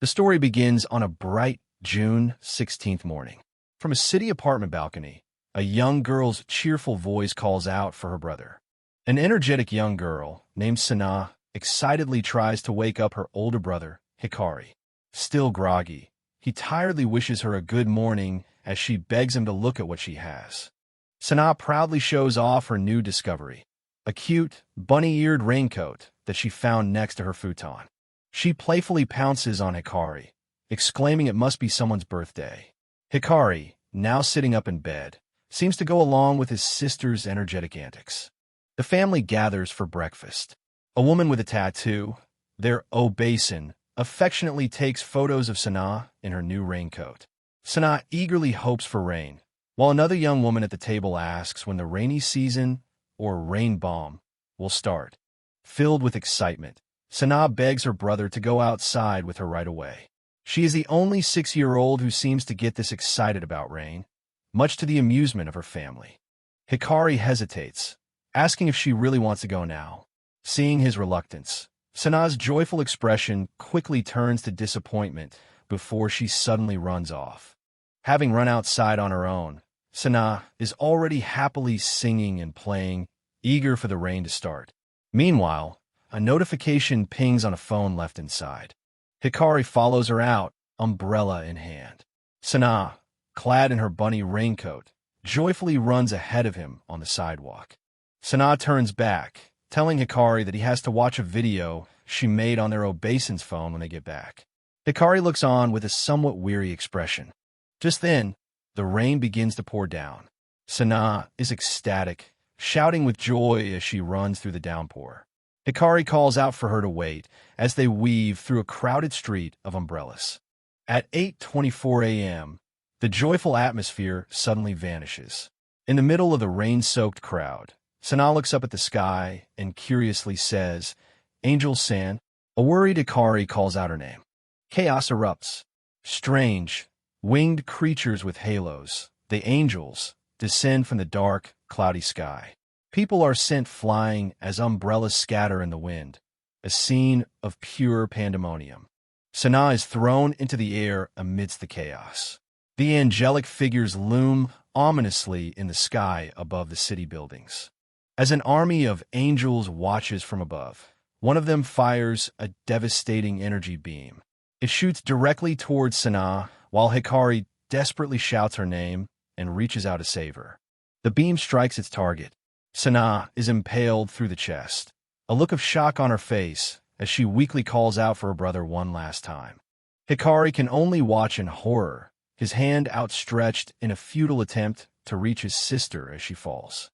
The story begins on a bright June 16th morning. From a city apartment balcony, a young girl's cheerful voice calls out for her brother. An energetic young girl named Sana excitedly tries to wake up her older brother, Hikari. Still groggy, he tiredly wishes her a good morning as she begs him to look at what she has. Sana proudly shows off her new discovery, a cute, bunny-eared raincoat that she found next to her futon. She playfully pounces on Hikari, exclaiming it must be someone's birthday. Hikari, now sitting up in bed, seems to go along with his sister's energetic antics. The family gathers for breakfast. A woman with a tattoo, their obasin, affectionately takes photos of Sana in her new raincoat. Sana eagerly hopes for rain, while another young woman at the table asks when the rainy season, or rain bomb, will start. Filled with excitement, Sana begs her brother to go outside with her right away. She is the only 6-year-old who seems to get this excited about rain, much to the amusement of her family. Hikari hesitates, asking if she really wants to go now. Seeing his reluctance, Sana's joyful expression quickly turns to disappointment before she suddenly runs off. Having run outside on her own, Sana is already happily singing and playing, eager for the rain to start. Meanwhile, a notification pings on a phone left inside. Hikari follows her out, umbrella in hand. Sana, clad in her bunny raincoat, joyfully runs ahead of him on the sidewalk. Sana turns back, telling Hikari that he has to watch a video she made on their obeisance phone when they get back. Hikari looks on with a somewhat weary expression. Just then, the rain begins to pour down. Sana is ecstatic, shouting with joy as she runs through the downpour. Hikari calls out for her to wait as they weave through a crowded street of umbrellas. At 8:24 a.m., the joyful atmosphere suddenly vanishes. In the middle of the rain-soaked crowd, Sana looks up at the sky and curiously says, "Angel-san." A worried Hikari calls out her name. Chaos erupts. Strange, winged creatures with halos, the angels, descend from the dark, cloudy sky. People are sent flying as umbrellas scatter in the wind, a scene of pure pandemonium. Sana is thrown into the air amidst the chaos. The angelic figures loom ominously in the sky above the city buildings. As an army of angels watches from above, one of them fires a devastating energy beam. It shoots directly towards Sana, while Hikari desperately shouts her name and reaches out to save her. The beam strikes its target. Sana is impaled through the chest, a look of shock on her face as she weakly calls out for her brother one last time. Hikari can only watch in horror, his hand outstretched in a futile attempt to reach his sister as she falls.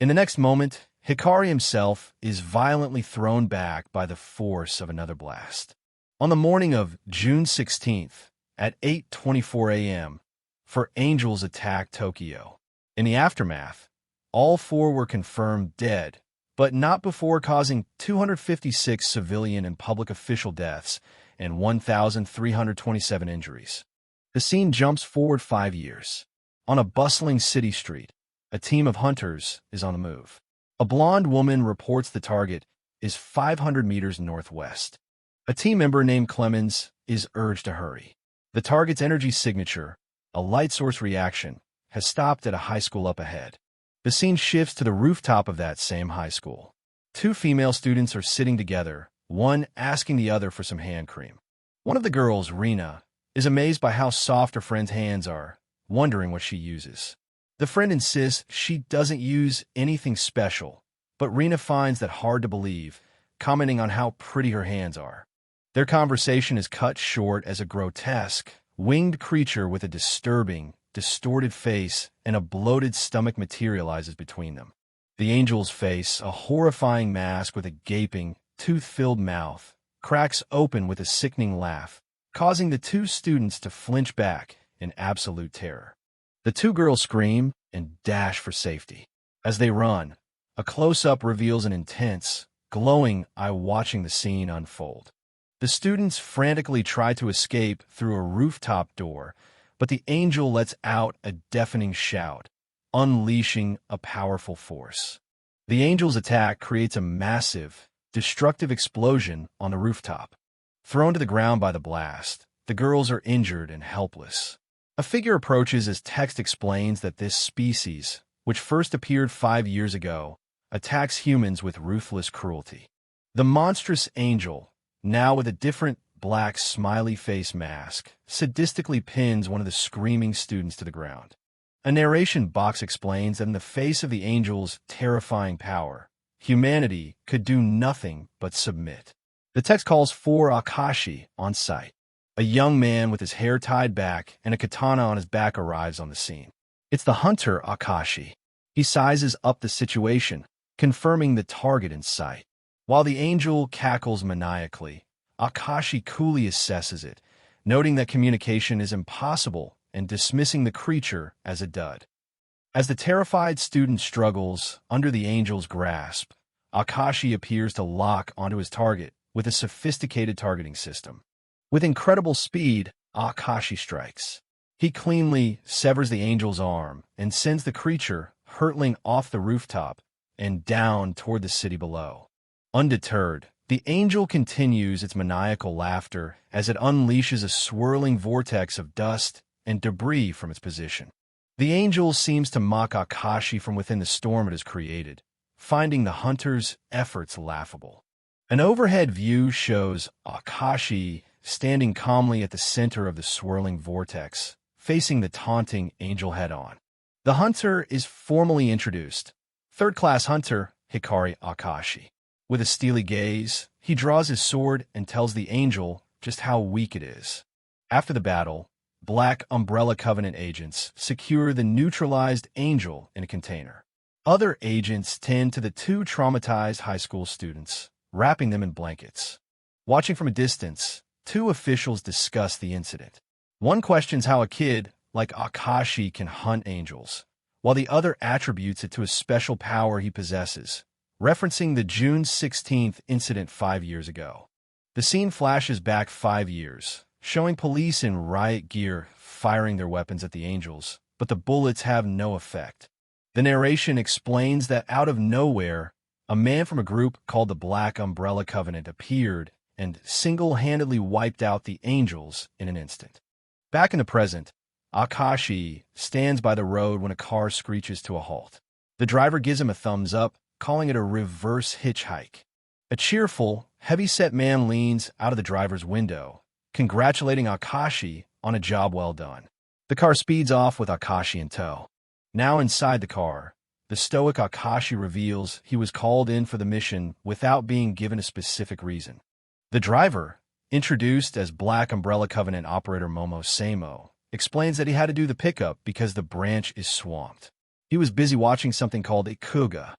In the next moment, Hikari himself is violently thrown back by the force of another blast. On the morning of June 16th, at 8:24 a.m., four angels attacked Tokyo. In the aftermath, all four were confirmed dead, but not before causing 256 civilian and public official deaths and 1,327 injuries. The scene jumps forward 5 years. On a bustling city street, a team of hunters is on the move. A blonde woman reports the target is 500 meters northwest. A team member named Clemens is urged to hurry. The target's energy signature, a light source reaction, has stopped at a high school up ahead. The scene shifts to the rooftop of that same high school. Two female students are sitting together, one asking the other for some hand cream. One of the girls, Rena, is amazed by how soft her friend's hands are, wondering what she uses. The friend insists she doesn't use anything special, but Rena finds that hard to believe, commenting on how pretty her hands are. Their conversation is cut short as a grotesque, winged creature with a disturbing, distorted face and a bloated stomach materializes between them. The angel's face, a horrifying mask with a gaping, tooth-filled mouth, cracks open with a sickening laugh, causing the two students to flinch back in absolute terror. The two girls scream and dash for safety. As they run, a close-up reveals an intense, glowing eye watching the scene unfold. The students frantically try to escape through a rooftop door, but the angel lets out a deafening shout, unleashing a powerful force. The angel's attack creates a massive, destructive explosion on the rooftop. Thrown to the ground by the blast, the girls are injured and helpless. A figure approaches as text explains that this species, which first appeared 5 years ago, attacks humans with ruthless cruelty. The monstrous angel, now with a different black smiley face mask, sadistically pins one of the screaming students to the ground. A narration box explains that in the face of the angel's terrifying power, humanity could do nothing but submit. The text calls for Akashi on site. A young man with his hair tied back and a katana on his back arrives on the scene. It's the hunter Akashi. He sizes up the situation, confirming the target in sight. While the angel cackles maniacally, Akashi coolly assesses it, noting that communication is impossible and dismissing the creature as a dud. As the terrified student struggles under the angel's grasp, Akashi appears to lock onto his target with a sophisticated targeting system. With incredible speed, Akashi strikes. He cleanly severs the angel's arm and sends the creature hurtling off the rooftop and down toward the city below. Undeterred, the angel continues its maniacal laughter as it unleashes a swirling vortex of dust and debris from its position. The angel seems to mock Akashi from within the storm it has created, finding the hunter's efforts laughable. An overhead view shows Akashi standing calmly at the center of the swirling vortex, facing the taunting angel head-on. The hunter is formally introduced. Third-class hunter Hikari Akashi. With a steely gaze, he draws his sword and tells the angel just how weak it is. After the battle, Black Umbrella Covenant agents secure the neutralized angel in a container. Other agents tend to the two traumatized high school students, wrapping them in blankets. Watching from a distance, two officials discuss the incident. One questions how a kid like Akashi can hunt angels, while the other attributes it to a special power he possesses, referencing the June 16th incident 5 years ago. The scene flashes back 5 years, showing police in riot gear firing their weapons at the angels, but the bullets have no effect. The narration explains that out of nowhere, a man from a group called the Black Umbrella Covenant appeared and single-handedly wiped out the angels in an instant. Back in the present, Akashi stands by the road when a car screeches to a halt. The driver gives him a thumbs up, calling it a reverse hitchhike. A cheerful, heavy-set man leans out of the driver's window, congratulating Akashi on a job well done. The car speeds off with Akashi in tow. Now inside the car, the stoic Akashi reveals he was called in for the mission without being given a specific reason. The driver, introduced as Black Umbrella Covenant operator Momo Samo, explains that he had to do the pickup because the branch is swamped. He was busy watching something called Ikuga.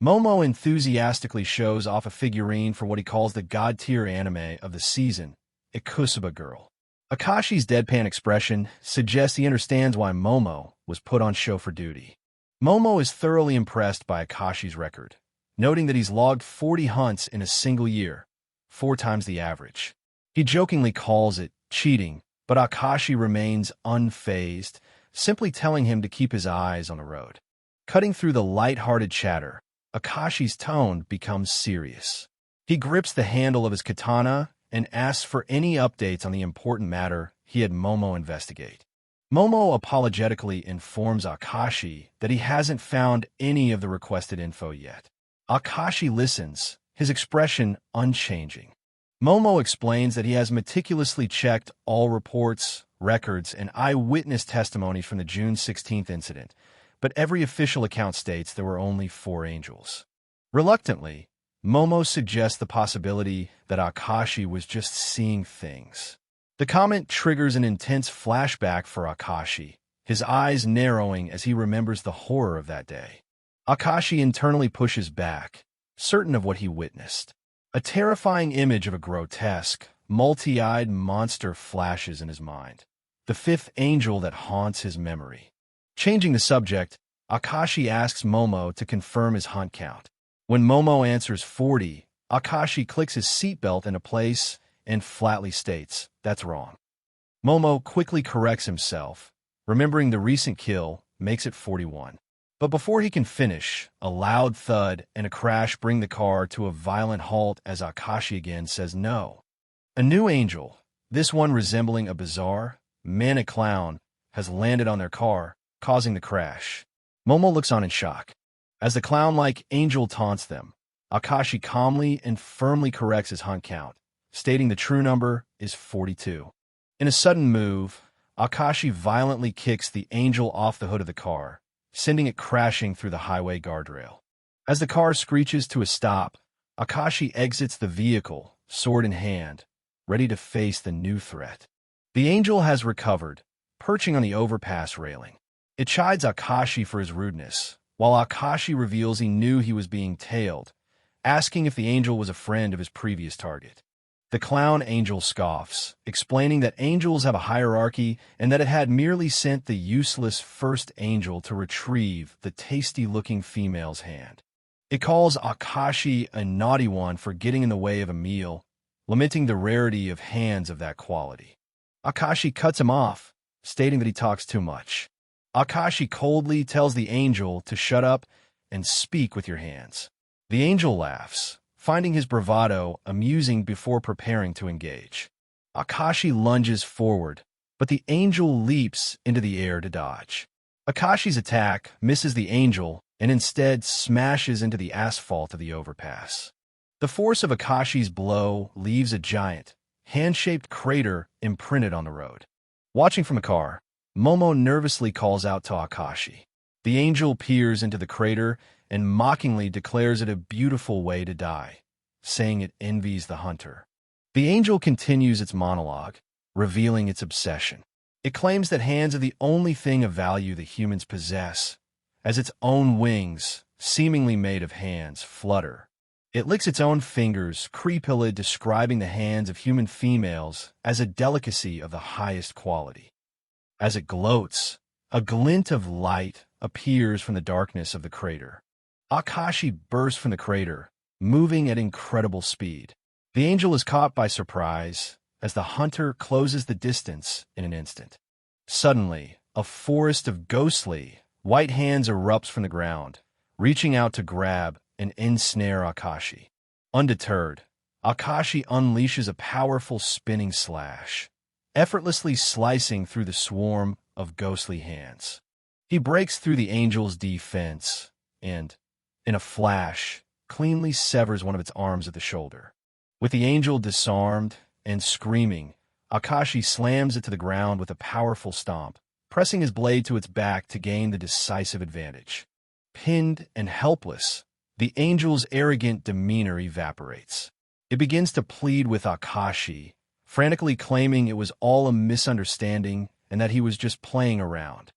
Momo enthusiastically shows off a figurine for what he calls the god-tier anime of the season, Ikusuba Girl. Akashi's deadpan expression suggests he understands why Momo was put on show for duty. Momo is thoroughly impressed by Akashi's record, noting that he's logged 40 hunts in a single year, 4 times the average. He jokingly calls it cheating, but Akashi remains unfazed, simply telling him to keep his eyes on the road. Cutting through the light-hearted chatter, Akashi's tone becomes serious. He grips the handle of his katana and asks for any updates on the important matter he had Momo investigate. Momo apologetically informs Akashi that he hasn't found any of the requested info yet. Akashi listens, his expression unchanging. Momo explains that he has meticulously checked all reports, records, and eyewitness testimony from the June 16th incident, but every official account states there were only 4 angels. Reluctantly, Momo suggests the possibility that Akashi was just seeing things. The comment triggers an intense flashback for Akashi, his eyes narrowing as he remembers the horror of that day. Akashi internally pushes back, certain of what he witnessed. A terrifying image of a grotesque, multi-eyed monster flashes in his mind, the 5th angel that haunts his memory. Changing the subject, Akashi asks Momo to confirm his hunt count. When Momo answers 40, Akashi clicks his seatbelt into place and flatly states, "That's wrong." Momo quickly corrects himself, remembering the recent kill makes it 41. But before he can finish, a loud thud and a crash bring the car to a violent halt as Akashi again says no. A new angel, This one resembling a bizarre, manic clown has landed on their car, causing the crash. Momo looks on in shock. As the clown-like angel taunts them, Akashi calmly and firmly corrects his hunt count, stating the true number is 42. In a sudden move, Akashi violently kicks the angel off the hood of the car, sending it crashing through the highway guardrail. As the car screeches to a stop, Akashi exits the vehicle, sword in hand, ready to face the new threat. The angel has recovered, perching on the overpass railing. It chides Akashi for his rudeness, while Akashi reveals he knew he was being tailed, asking if the angel was a friend of his previous target. The clown angel scoffs, explaining that angels have a hierarchy and that it had merely sent the useless first angel to retrieve the tasty-looking female's hand. It calls Akashi a naughty one for getting in the way of a meal, lamenting the rarity of hands of that quality. Akashi cuts him off, stating that he talks too much. Akashi coldly tells the angel to shut up and speak with your hands. The angel laughs, finding his bravado amusing before preparing to engage. Akashi lunges forward, but the angel leaps into the air to dodge. Akashi's attack misses the angel and instead smashes into the asphalt of the overpass. The force of Akashi's blow leaves a giant, hand-shaped crater imprinted on the road. Watching from a car, Momo nervously calls out to Akashi. The angel peers into the crater and mockingly declares it a beautiful way to die, saying it envies the hunter. The angel continues its monologue, revealing its obsession. It claims that hands are the only thing of value that humans possess, as its own wings, seemingly made of hands, flutter. It licks its own fingers, creepily describing the hands of human females as a delicacy of the highest quality. As it gloats, a glint of light appears from the darkness of the crater. Akashi bursts from the crater, moving at incredible speed. The angel is caught by surprise as the hunter closes the distance in an instant. Suddenly, a forest of ghostly, white hands erupts from the ground, reaching out to grab and ensnare Akashi. Undeterred, Akashi unleashes a powerful spinning slash, effortlessly slicing through the swarm of ghostly hands. He breaks through the angel's defense and, in a flash, cleanly severs one of its arms at the shoulder. With the angel disarmed and screaming, Akashi slams it to the ground with a powerful stomp, pressing his blade to its back to gain the decisive advantage. Pinned and helpless, the angel's arrogant demeanor evaporates. It begins to plead with Akashi, frantically claiming it was all a misunderstanding and that he was just playing around.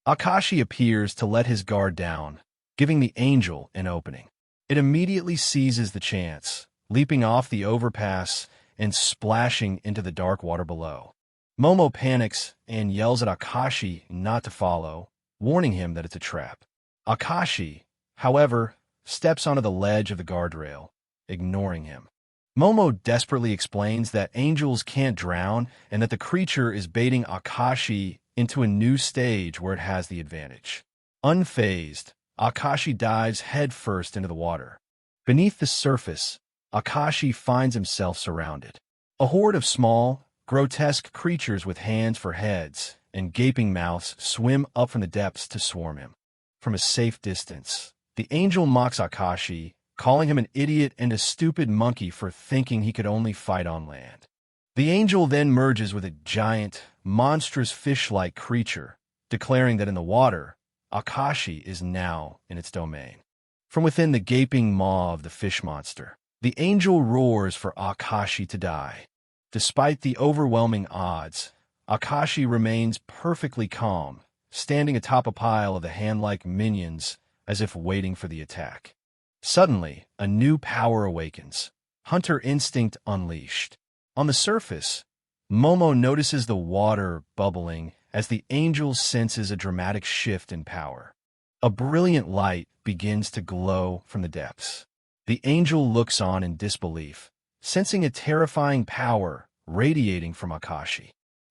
Akashi appears to let his guard down, giving the angel an opening. It immediately seizes the chance, leaping off the overpass and splashing into the dark water below. Momo panics and yells at Akashi not to follow, warning him that it's a trap. Akashi, however, steps onto the ledge of the guardrail, ignoring him. Momo desperately explains that angels can't drown and that the creature is baiting Akashi into a new stage where it has the advantage. Unfazed, Akashi dives headfirst into the water. Beneath the surface, Akashi finds himself surrounded. A horde of small, grotesque creatures with hands for heads and gaping mouths swim up from the depths to swarm him. From a safe distance, the angel mocks Akashi, calling him an idiot and a stupid monkey for thinking he could only fight on land. The angel then merges with a giant, monstrous fish-like creature, declaring that in the water, Akashi is now in its domain. From within the gaping maw of the fish monster, the angel roars for Akashi to die. Despite the overwhelming odds, Akashi remains perfectly calm, standing atop a pile of the hand-like minions as if waiting for the attack. Suddenly, a new power awakens, hunter instinct unleashed. On the surface, Momo notices the water bubbling as the angel senses a dramatic shift in power. A brilliant light begins to glow from the depths. The angel looks on in disbelief, sensing a terrifying power radiating from Akashi.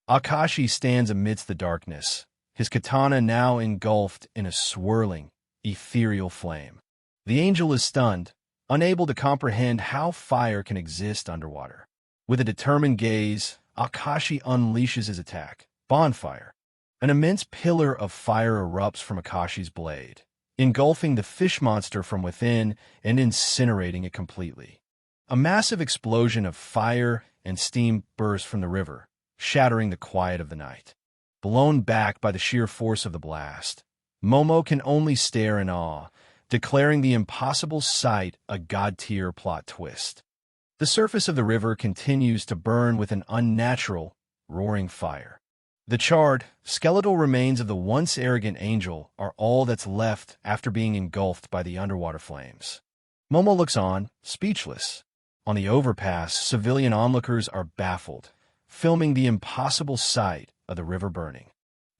Akashi stands amidst the darkness, his katana now engulfed in a swirling, ethereal flame. The angel is stunned, unable to comprehend how fire can exist underwater. With a determined gaze, Akashi unleashes his attack, Bonfire. An immense pillar of fire erupts from Akashi's blade, engulfing the fish monster from within and incinerating it completely. A massive explosion of fire and steam bursts from the river, shattering the quiet of the night. Blown back by the sheer force of the blast, Momo can only stare in awe, declaring the impossible sight a god-tier plot twist. The surface of the river continues to burn with an unnatural, roaring fire. The charred, skeletal remains of the once arrogant angel are all that's left after being engulfed by the underwater flames. Momo looks on, speechless. On the overpass, civilian onlookers are baffled, filming the impossible sight of the river burning.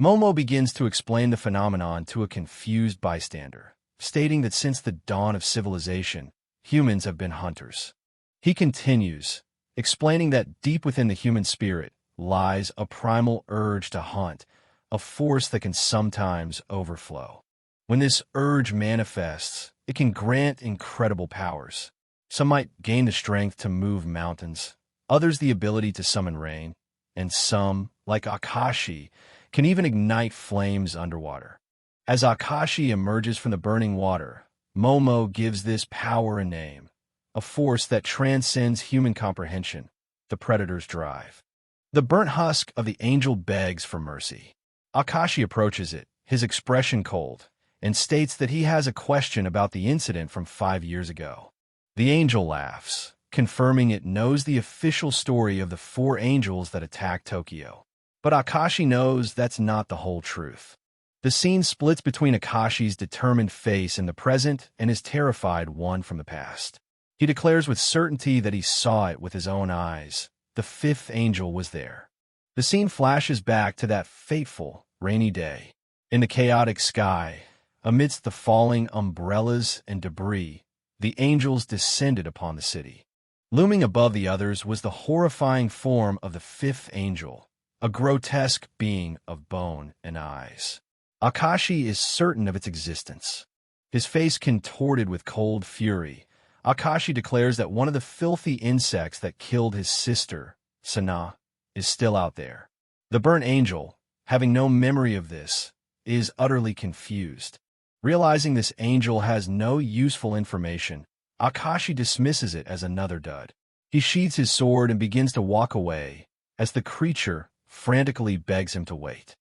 Momo begins to explain the phenomenon to a confused bystander, stating that since the dawn of civilization, humans have been hunters. He continues, explaining that deep within the human spirit lies a primal urge to hunt, a force that can sometimes overflow. When this urge manifests, it can grant incredible powers. Some might gain the strength to move mountains, others the ability to summon rain, and some, like Akashi, can even ignite flames underwater. As Akashi emerges from the burning water, Momo gives this power a name, a force that transcends human comprehension, the predator's drive. The burnt husk of the angel begs for mercy. Akashi approaches it, his expression cold, and states that he has a question about the incident from 5 years ago. The angel laughs, confirming it knows the official story of the 4 angels that attacked Tokyo. But Akashi knows that's not the whole truth. The scene splits between Akashi's determined face in the present and his terrified one from the past. He declares with certainty that he saw it with his own eyes. The 5th angel was there. The scene flashes back to that fateful, rainy day. In the chaotic sky, amidst the falling umbrellas and debris, the angels descended upon the city. Looming above the others was the horrifying form of the 5th angel, a grotesque being of bone and eyes. Akashi is certain of its existence. His face contorted with cold fury, Akashi declares that one of the filthy insects that killed his sister, Sana, is still out there. The burnt angel, having no memory of this, is utterly confused. Realizing this angel has no useful information, Akashi dismisses it as another dud. He sheathes his sword and begins to walk away, as the creature frantically begs him to wait.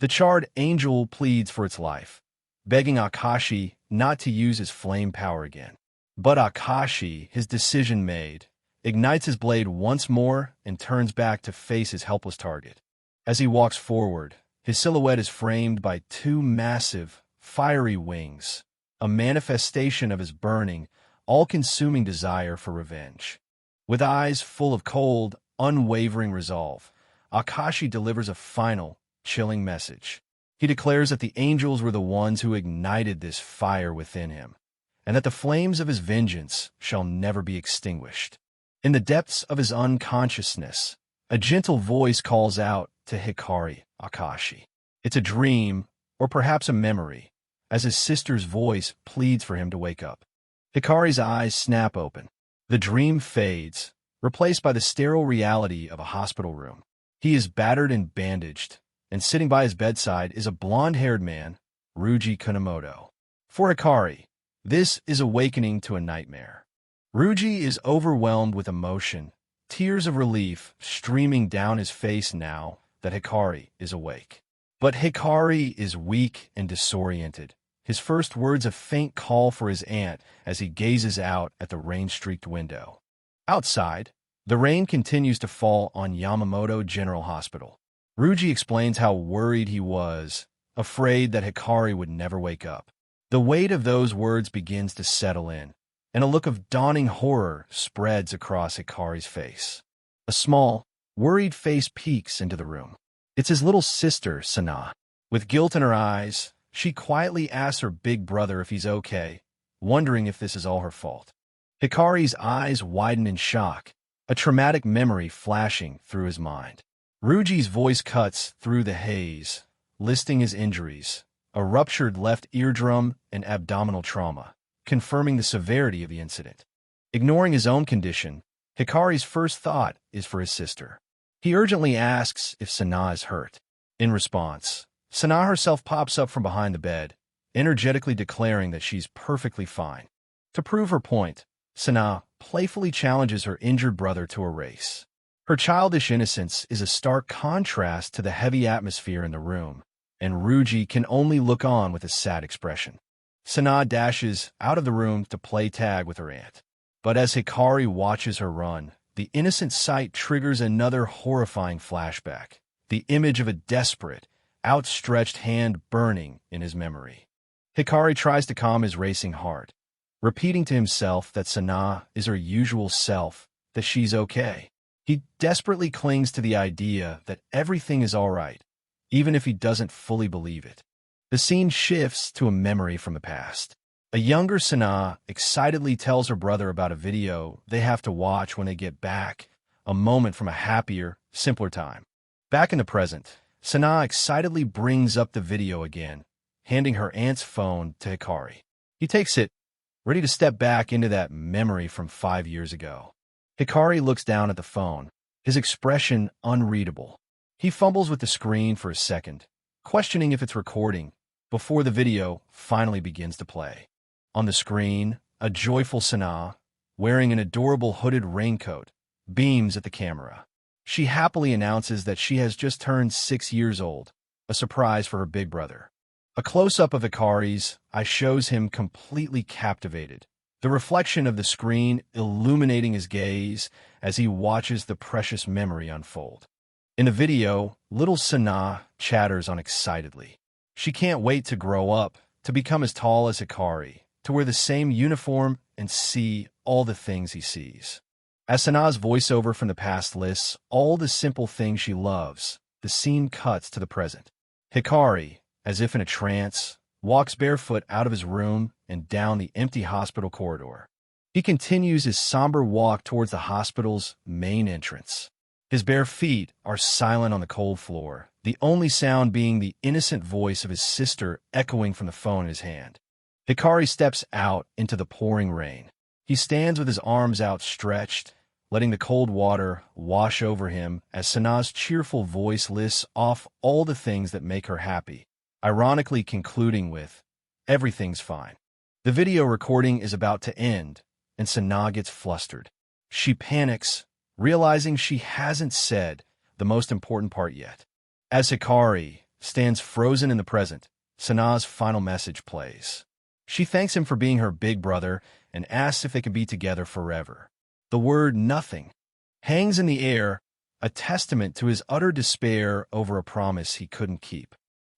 The charred angel pleads for its life, begging Akashi not to use his flame power again. But Akashi, his decision made, ignites his blade once more and turns back to face his helpless target. As he walks forward, his silhouette is framed by 2 massive, fiery wings, a manifestation of his burning, all-consuming desire for revenge. With eyes full of cold, unwavering resolve, Akashi delivers a final, chilling message. He declares that the angels were the ones who ignited this fire within him, and that the flames of his vengeance shall never be extinguished. In the depths of his unconsciousness, a gentle voice calls out to Hikari, Akashi. It's a dream, or perhaps a memory, as his sister's voice pleads for him to wake up. Hikari's eyes snap open. The dream fades, replaced by the sterile reality of a hospital room. He is battered and bandaged, and sitting by his bedside is a blonde-haired man, Ryuji Kunamoto. For Hikari, this is awakening to a nightmare. Ryuji is overwhelmed with emotion, tears of relief streaming down his face now that Hikari is awake. But Hikari is weak and disoriented, his first words a faint call for his aunt as he gazes out at the rain-streaked window. Outside, the rain continues to fall on Yamamoto General Hospital. Ryuji explains how worried he was, afraid that Hikari would never wake up. The weight of those words begins to settle in, and a look of dawning horror spreads across Hikari's face. A small, worried face peeks into the room. It's his little sister, Sana. With guilt in her eyes, she quietly asks her big brother if he's okay, wondering if this is all her fault. Hikari's eyes widen in shock, a traumatic memory flashing through his mind. Ryuji's voice cuts through the haze, listing his injuries, a ruptured left eardrum and abdominal trauma, confirming the severity of the incident. Ignoring his own condition, Hikari's first thought is for his sister. He urgently asks if Sana is hurt. In response, Sana herself pops up from behind the bed, energetically declaring that she's perfectly fine. To prove her point, Sana playfully challenges her injured brother to a race. Her childish innocence is a stark contrast to the heavy atmosphere in the room, and Ruji can only look on with a sad expression. Sana dashes out of the room to play tag with her aunt. But as Hikari watches her run, the innocent sight triggers another horrifying flashback, the image of a desperate, outstretched hand burning in his memory. Hikari tries to calm his racing heart, repeating to himself that Sana is her usual self, that she's okay. He desperately clings to the idea that everything is all right, even if he doesn't fully believe it. The scene shifts to a memory from the past. A younger Sana excitedly tells her brother about a video they have to watch when they get back, a moment from a happier, simpler time. Back in the present, Sana excitedly brings up the video again, handing her aunt's phone to Hikari. He takes it, ready to step back into that memory from 5 years ago. Hikari looks down at the phone, his expression unreadable. He fumbles with the screen for a second, questioning if it's recording, before the video finally begins to play. On the screen, a joyful Sana, wearing an adorable hooded raincoat, beams at the camera. She happily announces that she has just turned 6 years old, a surprise for her big brother. A close-up of Hikari's eye shows him completely captivated, the reflection of the screen illuminating his gaze as he watches the precious memory unfold. In the video, little Sana chatters unexcitedly. She can't wait to grow up, to become as tall as Hikari, to wear the same uniform and see all the things he sees. As Sana's voiceover from the past lists all the simple things she loves, the scene cuts to the present. Hikari, as if in a trance, walks barefoot out of his room and down the empty hospital corridor. He continues his somber walk towards the hospital's main entrance. His bare feet are silent on the cold floor, the only sound being the innocent voice of his sister echoing from the phone in his hand. Hikari steps out into the pouring rain. He stands with his arms outstretched, letting the cold water wash over him as Sana's cheerful voice lists off all the things that make her happy, ironically concluding with, "Everything's fine." The video recording is about to end, and Sana gets flustered. She panics, realizing she hasn't said the most important part yet. As Hikari stands frozen in the present, Sana's final message plays. She thanks him for being her big brother and asks if they can be together forever. The word "nothing" hangs in the air, a testament to his utter despair over a promise he couldn't keep.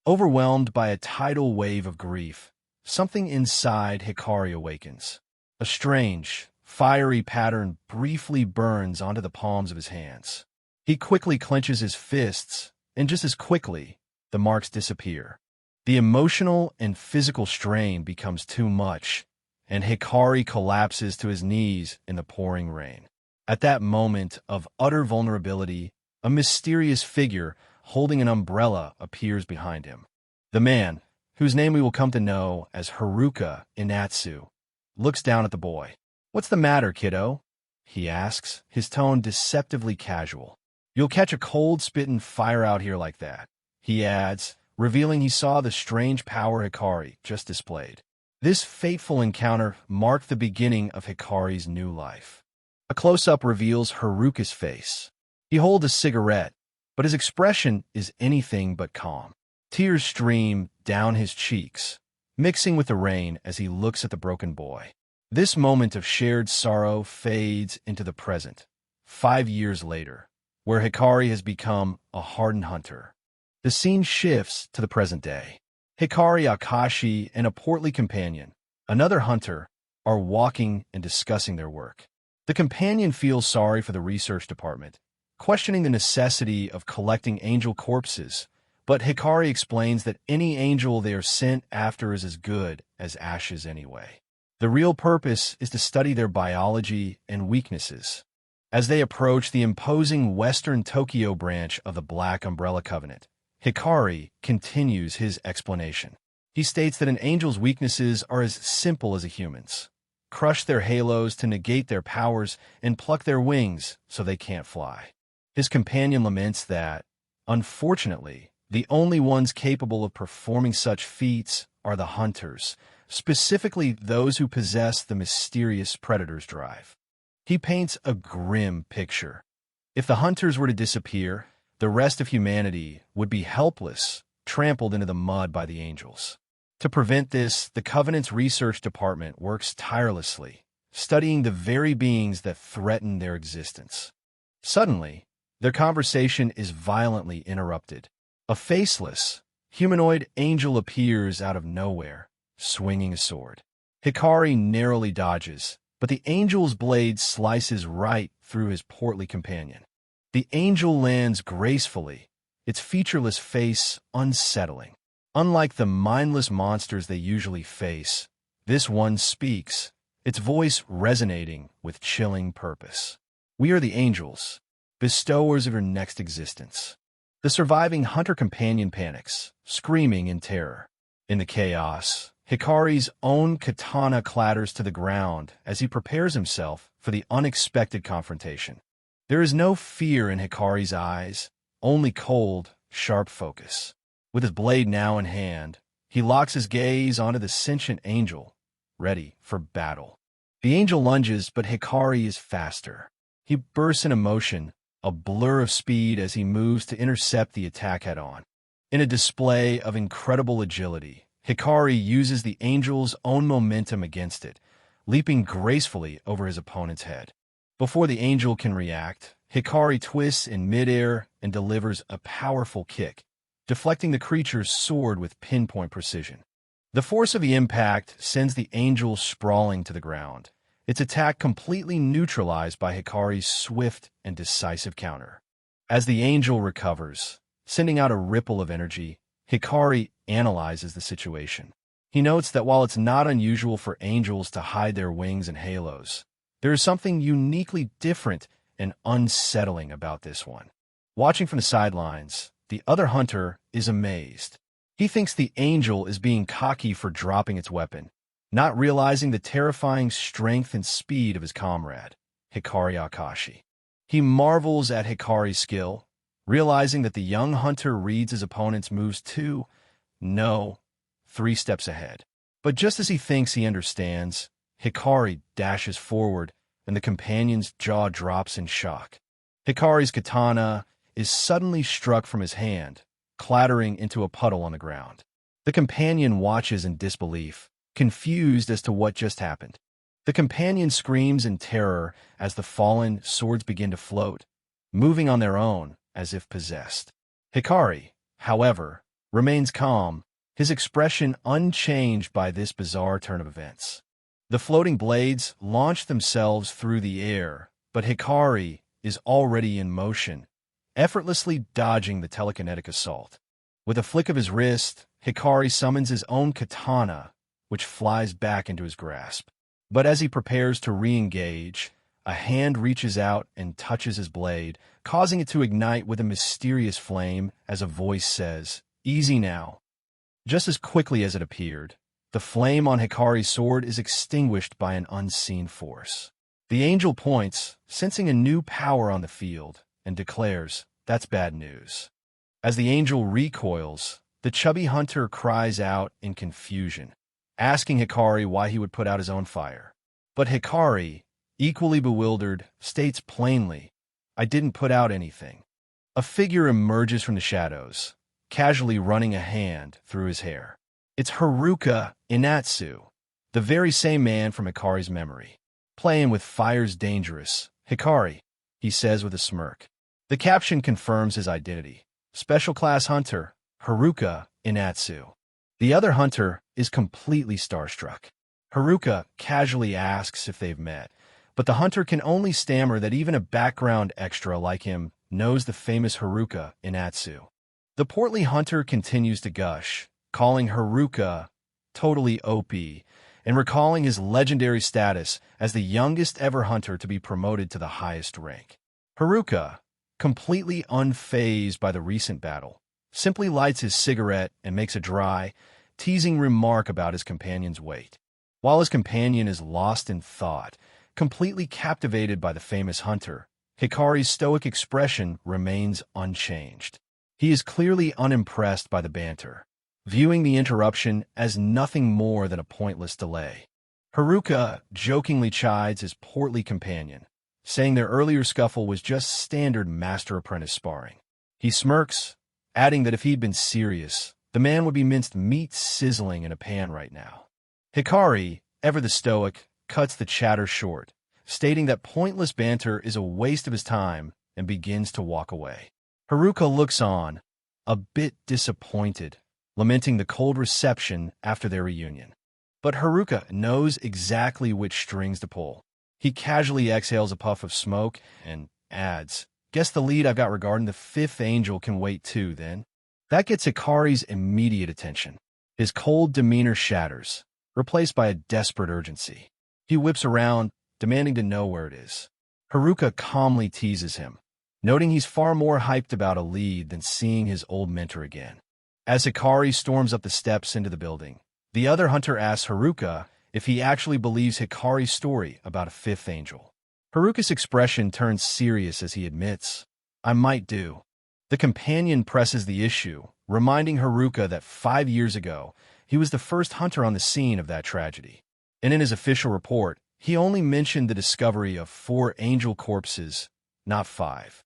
Overwhelmed by a tidal wave of grief, something inside Hikari awakens. A strange, fiery pattern briefly burns onto the palms of his hands. He quickly clenches his fists, and just as quickly, the marks disappear. The emotional and physical strain becomes too much, and Hikari collapses to his knees in the pouring rain. At that moment of utter vulnerability, a mysterious figure holding an umbrella appears behind him. The man, whose name we will come to know as Haruka Inatsu, looks down at the boy. "What's the matter, kiddo?" he asks, his tone deceptively casual. "You'll catch a cold spittin' fire out here like that," he adds, revealing he saw the strange power Hikari just displayed. This fateful encounter marked the beginning of Hikari's new life. A close-up reveals Haruka's face. He holds a cigarette, but his expression is anything but calm. Tears stream down his cheeks, mixing with the rain as he looks at the broken boy. This moment of shared sorrow fades into the present, 5 years later, where Hikari has become a hardened hunter. The scene shifts to the present day. Hikari, Akashi, and a portly companion, another hunter, are walking and discussing their work. The companion feels sorry for the research department, questioning the necessity of collecting angel corpses, but Hikari explains that any angel they are sent after is as good as ashes anyway. The real purpose is to study their biology and weaknesses. As they approach the imposing Western Tokyo branch of the Black Umbrella Covenant, Hikari continues his explanation. He states that an angel's weaknesses are as simple as a human's. Crush their halos to negate their powers and pluck their wings so they can't fly. His companion laments that, unfortunately, the only ones capable of performing such feats are the hunters, specifically those who possess the mysterious predator's drive. He paints a grim picture. If the hunters were to disappear, the rest of humanity would be helpless, trampled into the mud by the angels. To prevent this, the Covenant's research department works tirelessly, studying the very beings that threaten their existence. Suddenly, their conversation is violently interrupted. A faceless, humanoid angel appears out of nowhere, swinging a sword. Hikari narrowly dodges, but the angel's blade slices right through his portly companion. The angel lands gracefully, its featureless face unsettling. Unlike the mindless monsters they usually face, this one speaks, its voice resonating with chilling purpose. We are the angels, bestowers of your next existence. The surviving hunter companion panics, screaming in terror. In the chaos, Hikari's own katana clatters to the ground as he prepares himself for the unexpected confrontation. There is no fear in Hikari's eyes, only cold, sharp focus. With his blade now in hand, he locks his gaze onto the sentient angel, ready for battle. The angel lunges, but Hikari is faster. He bursts into motion, a blur of speed as he moves to intercept the attack head-on. In a display of incredible agility, Hikari uses the angel's own momentum against it, leaping gracefully over his opponent's head. Before the angel can react, Hikari twists in midair and delivers a powerful kick, deflecting the creature's sword with pinpoint precision. The force of the impact sends the angel sprawling to the ground, its attack completely neutralized by Hikari's swift and decisive counter. As the angel recovers, sending out a ripple of energy, Hikari analyzes the situation. He notes that while it's not unusual for angels to hide their wings and halos, there is something uniquely different and unsettling about this one. Watching from the sidelines, the other hunter is amazed. He thinks the angel is being cocky for dropping its weapon, not realizing the terrifying strength and speed of his comrade, Hikari Akashi. He marvels at Hikari's skill, realizing that the young hunter reads his opponent's moves 3 steps ahead. But just as he thinks he understands, Hikari dashes forward, and the companion's jaw drops in shock. Hikari's katana is suddenly struck from his hand, clattering into a puddle on the ground. The companion watches in disbelief, confused as to what just happened. The companion screams in terror as the fallen swords begin to float, moving on their own as if possessed. Hikari, however, remains calm, his expression unchanged by this bizarre turn of events. The floating blades launch themselves through the air, but Hikari is already in motion, effortlessly dodging the telekinetic assault. With a flick of his wrist, Hikari summons his own katana, which flies back into his grasp. But as he prepares to re-engage, a hand reaches out and touches his blade, causing it to ignite with a mysterious flame as a voice says, "Easy now." Just as quickly as it appeared, the flame on Hikari's sword is extinguished by an unseen force. The angel points, sensing a new power on the field, and declares, "That's bad news." As the angel recoils, the chubby hunter cries out in confusion, asking Hikari why he would put out his own fire. But Hikari, equally bewildered, states plainly, "I didn't put out anything." A figure emerges from the shadows, casually running a hand through his hair. It's Haruka Inatsu, the very same man from Hikari's memory. "Playing with fire's dangerous, Hikari," he says with a smirk. The caption confirms his identity. Special Class Hunter, Haruka Inatsu. The other hunter is completely starstruck. Haruka casually asks if they've met, but the hunter can only stammer that even a background extra like him knows the famous Haruka Inatsu. The portly hunter continues to gush, calling Haruka totally OP, and recalling his legendary status as the youngest ever hunter to be promoted to the highest rank. Haruka, completely unfazed by the recent battle, simply lights his cigarette and makes a dry, teasing remark about his companion's weight. While his companion is lost in thought, completely captivated by the famous hunter, Hikari's stoic expression remains unchanged. He is clearly unimpressed by the banter, viewing the interruption as nothing more than a pointless delay. Haruka jokingly chides his portly companion, saying their earlier scuffle was just standard master-apprentice sparring. He smirks, adding that if he'd been serious, the man would be minced meat sizzling in a pan right now. Hikari, ever the stoic, cuts the chatter short, stating that pointless banter is a waste of his time and begins to walk away. Haruka looks on, a bit disappointed, lamenting the cold reception after their reunion. But Haruka knows exactly which strings to pull. He casually exhales a puff of smoke and adds, "Guess the lead I've got regarding the fifth angel can wait too, then." That gets Hikari's immediate attention. His cold demeanor shatters, replaced by a desperate urgency. He whips around, demanding to know where it is. Haruka calmly teases him, noting he's far more hyped about a lead than seeing his old mentor again. As Hikari storms up the steps into the building, the other hunter asks Haruka if he actually believes Hikari's story about a fifth angel. Haruka's expression turns serious as he admits, "I might do." The companion presses the issue, reminding Haruka that 5 years ago, he was the first hunter on the scene of that tragedy. And in his official report, he only mentioned the discovery of 4 angel corpses, not 5.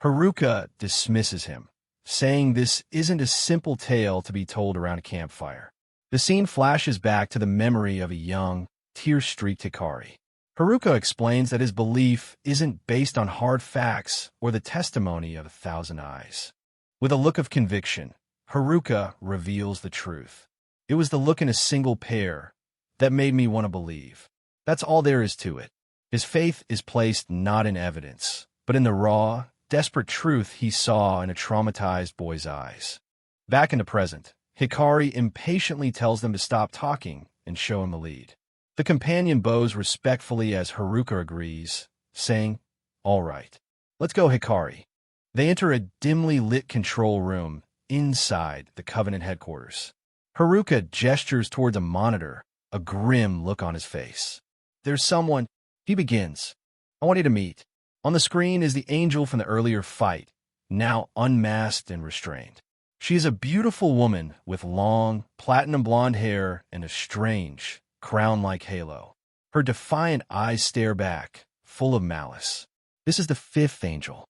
Haruka dismisses him, saying this isn't a simple tale to be told around a campfire. The scene flashes back to the memory of a young, tear-streaked Hikari. Haruka explains that his belief isn't based on hard facts or the testimony of 1,000 eyes. With a look of conviction, Haruka reveals the truth. "It was the look in a single pair that made me want to believe. That's all there is to it." His faith is placed not in evidence, but in the raw, desperate truth he saw in a traumatized boy's eyes. Back in the present, Hikari impatiently tells them to stop talking and show him the lead. The companion bows respectfully as Haruka agrees, saying, "All right, let's go, Hikari." They enter a dimly lit control room inside the Covenant headquarters. Haruka gestures towards a monitor, a grim look on his face. "There's someone," he begins. "I want you to meet." On the screen is the angel from the earlier fight, now unmasked and restrained. She is a beautiful woman with long, platinum blonde hair and a strange, crown-like halo. Her defiant eyes stare back, full of malice. This is the fifth angel.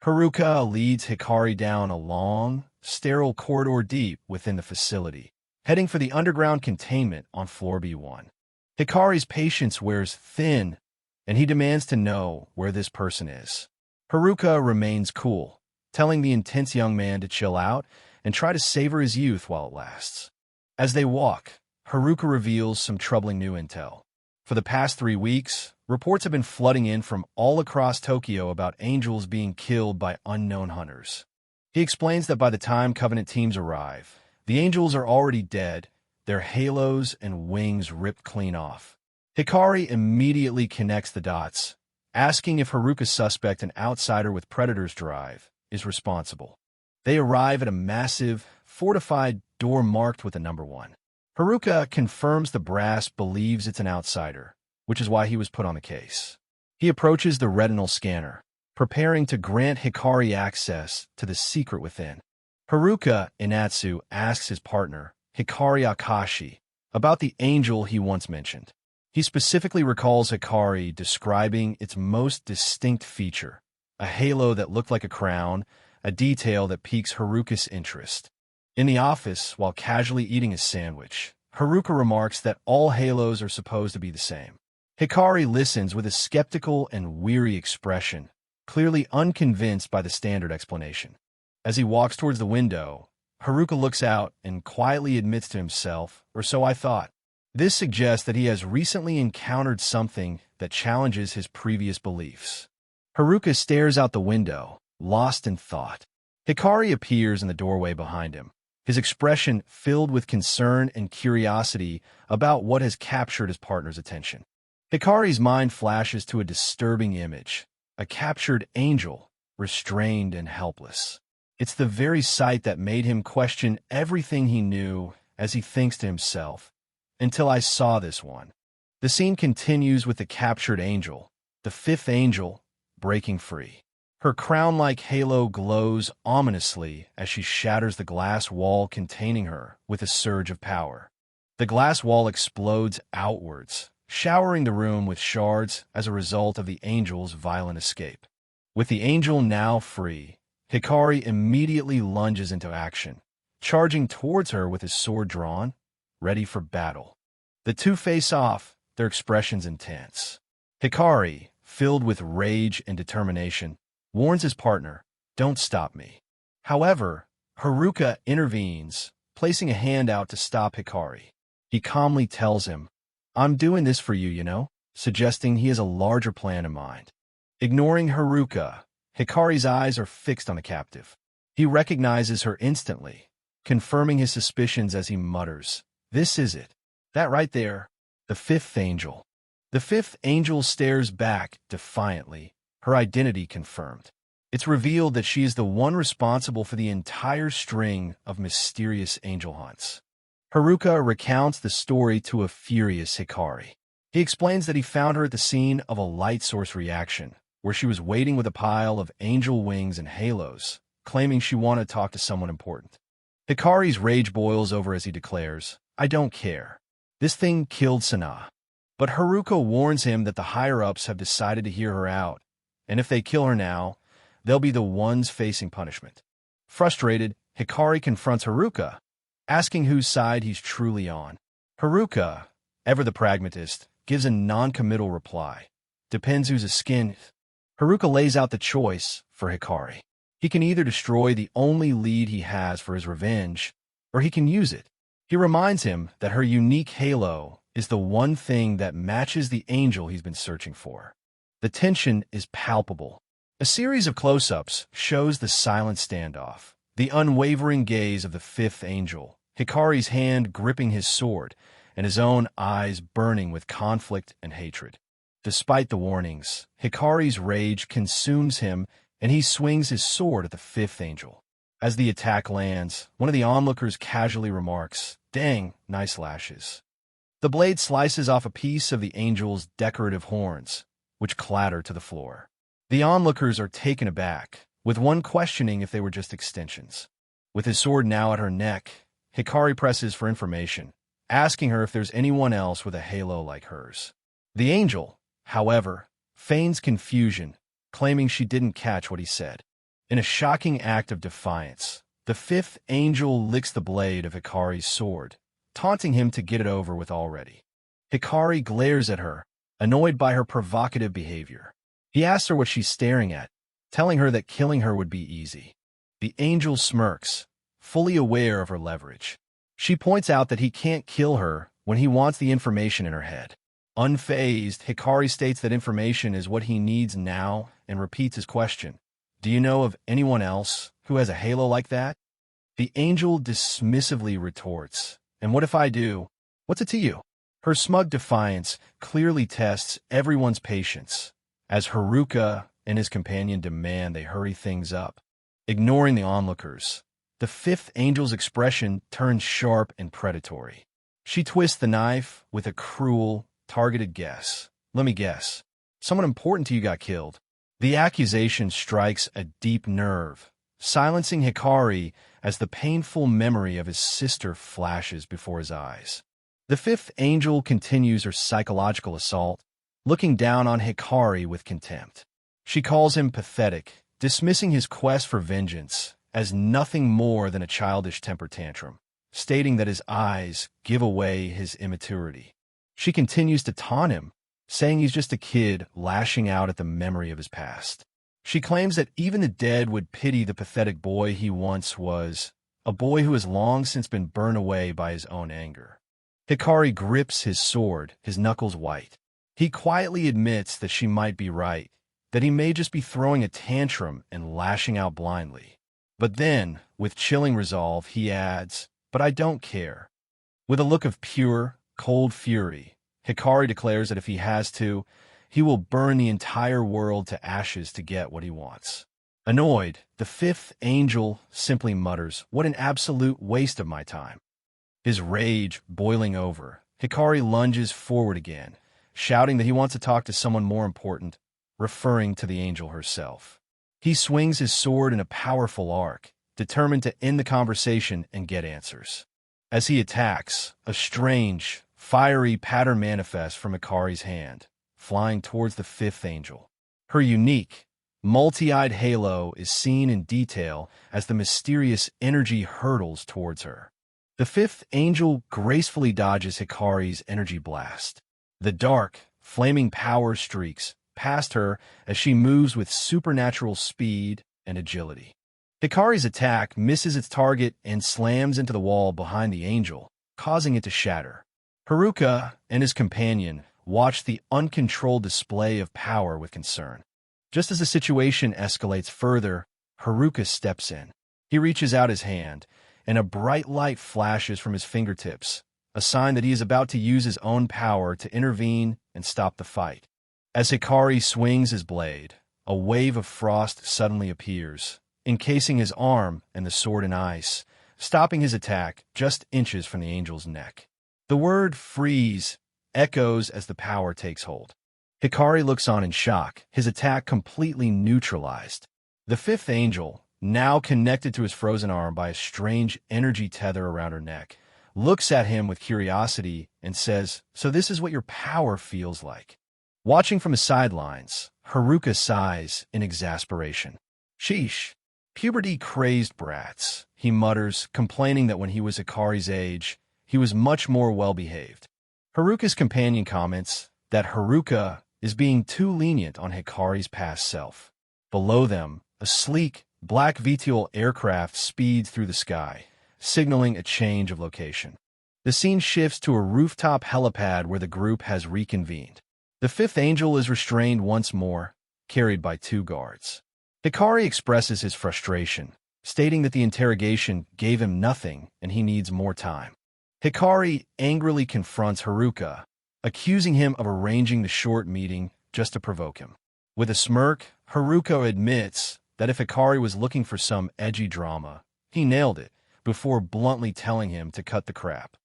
Haruka leads Hikari down a long, sterile corridor deep within the facility, heading for the underground containment on floor B1. Hikari's patience wears thin, and he demands to know where this person is. Haruka remains cool, telling the intense young man to chill out and try to savor his youth while it lasts. As they walk, Haruka reveals some troubling new intel. For the past 3 weeks, reports have been flooding in from all across Tokyo about angels being killed by unknown hunters. He explains that by the time Covenant teams arrive, the angels are already dead, their halos and wings ripped clean off. Hikari immediately connects the dots, asking if Haruka's suspect, an outsider with Predator's drive, is responsible. They arrive at a massive, fortified door marked with the number 1. Haruka confirms the brass believes it's an outsider, which is why he was put on the case. He approaches the retinal scanner, preparing to grant Hikari access to the secret within. Haruka, Inatsu, asks his partner, Hikari Akashi, about the angel he once mentioned. He specifically recalls Hikari describing its most distinct feature, a halo that looked like a crown, a detail that piques Haruka's interest. In the office, while casually eating a sandwich, Haruka remarks that all halos are supposed to be the same. Hikari listens with a skeptical and weary expression, clearly unconvinced by the standard explanation. As he walks towards the window, Haruka looks out and quietly admits to himself, "Or so I thought." This suggests that he has recently encountered something that challenges his previous beliefs. Haruka stares out the window, lost in thought. Hikari appears in the doorway behind him, his expression filled with concern and curiosity about what has captured his partner's attention. Hikari's mind flashes to a disturbing image, a captured angel, restrained and helpless. It's the very sight that made him question everything he knew, as he thinks to himself, "Until I saw this one." The scene continues with the captured angel, the fifth angel, breaking free. Her crown-like halo glows ominously as she shatters the glass wall containing her with a surge of power. The glass wall explodes outwards, showering the room with shards as a result of the angel's violent escape. With the angel now free, Hikari immediately lunges into action, charging towards her with his sword drawn, ready for battle. The two face off, their expressions intense. Hikari, filled with rage and determination, warns his partner, "Don't stop me." However, Haruka intervenes, placing a hand out to stop Hikari. He calmly tells him, "I'm doing this for you, you know," suggesting he has a larger plan in mind. Ignoring Haruka, Hikari's eyes are fixed on the captive. He recognizes her instantly, confirming his suspicions as he mutters, "This is it. That right there. The fifth angel." The fifth angel stares back defiantly, her identity confirmed. It's revealed that she is the one responsible for the entire string of mysterious angel hunts. Haruka recounts the story to a furious Hikari. He explains that he found her at the scene of a light source reaction, where she was waiting with a pile of angel wings and halos, claiming she wanted to talk to someone important. Hikari's rage boils over as he declares, "I don't care. This thing killed Sana." But Haruka warns him that the higher-ups have decided to hear her out, and if they kill her now, they'll be the ones facing punishment. Frustrated, Hikari confronts Haruka, asking whose side he's truly on. Haruka, ever the pragmatist, gives a non-committal reply. Depends who's skin. Haruka lays out the choice for Hikari. He can either destroy the only lead he has for his revenge, or he can use it. He reminds him that her unique halo is the one thing that matches the angel he's been searching for. The tension is palpable. A series of close-ups shows the silent standoff, the unwavering gaze of the fifth angel, Hikari's hand gripping his sword, and his own eyes burning with conflict and hatred. Despite the warnings, Hikari's rage consumes him, and he swings his sword at the fifth angel. As the attack lands, one of the onlookers casually remarks, "Dang, nice lashes." The blade slices off a piece of the angel's decorative horns, which clatter to the floor. The onlookers are taken aback, with one questioning if they were just extensions. With his sword now at her neck, Hikari presses for information, asking her if there's anyone else with a halo like hers. The angel, however, feigns confusion, claiming she didn't catch what he said. In a shocking act of defiance, the fifth angel licks the blade of Hikari's sword, taunting him to get it over with already. Hikari glares at her, annoyed by her provocative behavior. He asks her what she's staring at, telling her that killing her would be easy. The angel smirks, fully aware of her leverage. She points out that he can't kill her when he wants the information in her head. Unfazed, Hikari states that information is what he needs now and repeats his question. "Do you know of anyone else who has a halo like that?" The angel dismissively retorts, "And what if I do? What's it to you?" Her smug defiance clearly tests everyone's patience, as Haruka and his companion demand they hurry things up. Ignoring the onlookers, the fifth angel's expression turns sharp and predatory. She twists the knife with a cruel, targeted guess. "Let me guess. Someone important to you got killed." The accusation strikes a deep nerve, silencing Hikari as the painful memory of his sister flashes before his eyes. The fifth angel continues her psychological assault, looking down on Hikari with contempt. She calls him pathetic, dismissing his quest for vengeance as nothing more than a childish temper tantrum, stating that his eyes give away his immaturity. She continues to taunt him, saying he's just a kid lashing out at the memory of his past. She claims that even the dead would pity the pathetic boy he once was, a boy who has long since been burned away by his own anger. Hikari grips his sword, his knuckles white. He quietly admits that she might be right, that he may just be throwing a tantrum and lashing out blindly. But then, with chilling resolve, he adds, "But I don't care." With a look of pure, cold fury, Hikari declares that if he has to, he will burn the entire world to ashes to get what he wants. Annoyed, the fifth angel simply mutters, "What an absolute waste of my time." His rage boiling over, Hikari lunges forward again, shouting that he wants to talk to someone more important, referring to the angel herself. He swings his sword in a powerful arc, determined to end the conversation and get answers. As he attacks, a strange, fiery pattern manifests from Hikari's hand, flying towards the fifth angel. Her unique, multi-eyed halo is seen in detail as the mysterious energy hurtles towards her. The fifth angel gracefully dodges Hikari's energy blast. The dark, flaming power streaks past her as she moves with supernatural speed and agility. Hikari's attack misses its target and slams into the wall behind the angel, causing it to shatter. Haruka and his companion watch the uncontrolled display of power with concern. Just as the situation escalates further, Haruka steps in. He reaches out his hand, and a bright light flashes from his fingertips, a sign that he is about to use his own power to intervene and stop the fight. As Hikari swings his blade, a wave of frost suddenly appears, encasing his arm and the sword in ice, stopping his attack just inches from the angel's neck. The word freeze echoes as the power takes hold. Hikari looks on in shock, his attack completely neutralized. The fifth angel, now connected to his frozen arm by a strange energy tether around her neck, looks at him with curiosity and says, "So this is what your power feels like." Watching from the sidelines, Haruka sighs in exasperation. "Sheesh. Puberty-crazed brats," he mutters, complaining that when he was Hikari's age, he was much more well-behaved. Haruka's companion comments that Haruka is being too lenient on Hikari's past self. Below them, a sleek, black VTOL aircraft speeds through the sky, signaling a change of location. The scene shifts to a rooftop helipad where the group has reconvened. The fifth angel is restrained once more, carried by two guards. Hikari expresses his frustration, stating that the interrogation gave him nothing and he needs more time. Hikari angrily confronts Haruka, accusing him of arranging the short meeting just to provoke him. With a smirk, Haruka admits that if Hikari was looking for some edgy drama, he nailed it, before bluntly telling him to cut the crap.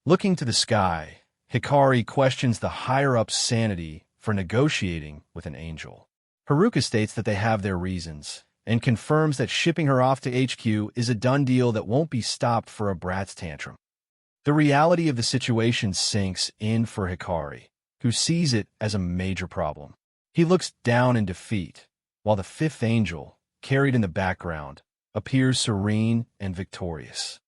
Looking to the sky, Hikari questions the higher-up's sanity for negotiating with an angel. Haruka states that they have their reasons, and confirms that shipping her off to HQ is a done deal that won't be stopped for a brat's tantrum. The reality of the situation sinks in for Hikari, who sees it as a major problem. He looks down in defeat, while the fifth angel, carried in the background, appears serene and victorious.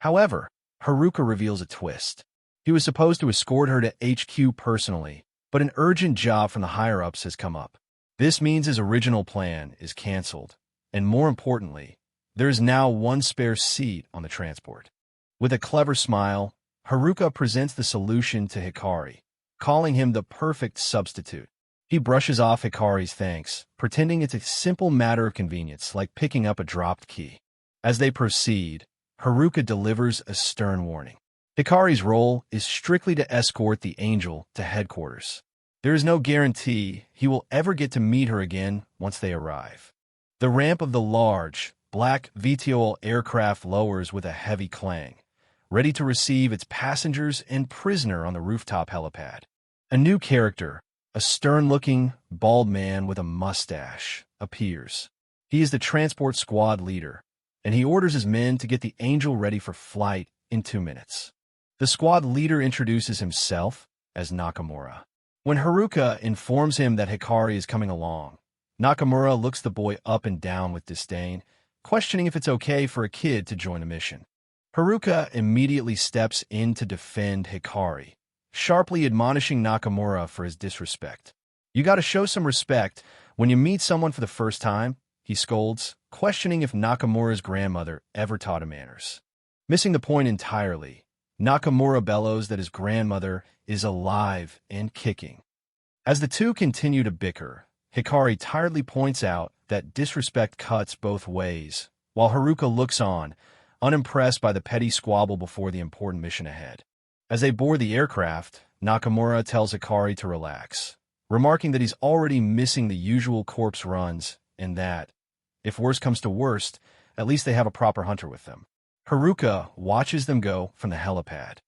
However, Haruka reveals a twist. He was supposed to escort her to HQ personally, but an urgent job from the higher-ups has come up. This means his original plan is canceled, and more importantly, there is now one spare seat on the transport. With a clever smile, Haruka presents the solution to Hikari, calling him the perfect substitute. He brushes off Hikari's thanks, pretending it's a simple matter of convenience, like picking up a dropped key. As they proceed, Haruka delivers a stern warning. Hikari's role is strictly to escort the angel to headquarters. There is no guarantee he will ever get to meet her again once they arrive. The ramp of the large, black VTOL aircraft lowers with a heavy clang, ready to receive its passengers and prisoner on the rooftop helipad. A new character, a stern-looking, bald man with a mustache, appears. He is the transport squad leader, and he orders his men to get the angel ready for flight in 2 minutes. The squad leader introduces himself as Nakamura. When Haruka informs him that Hikari is coming along, Nakamura looks the boy up and down with disdain, questioning if it's okay for a kid to join a mission. Haruka immediately steps in to defend Hikari, sharply admonishing Nakamura for his disrespect. "You gotta show some respect when you meet someone for the first time," he scolds, questioning if Nakamura's grandmother ever taught him manners. Missing the point entirely, Nakamura bellows that his grandmother is alive and kicking. As the two continue to bicker, Hikari tiredly points out that disrespect cuts both ways, while Haruka looks on, unimpressed by the petty squabble before the important mission ahead. As they board the aircraft, Nakamura tells Hikari to relax, remarking that he's already missing the usual corpse runs and that, if worst comes to worst, at least they have a proper hunter with them. Haruka watches them go from the helipad.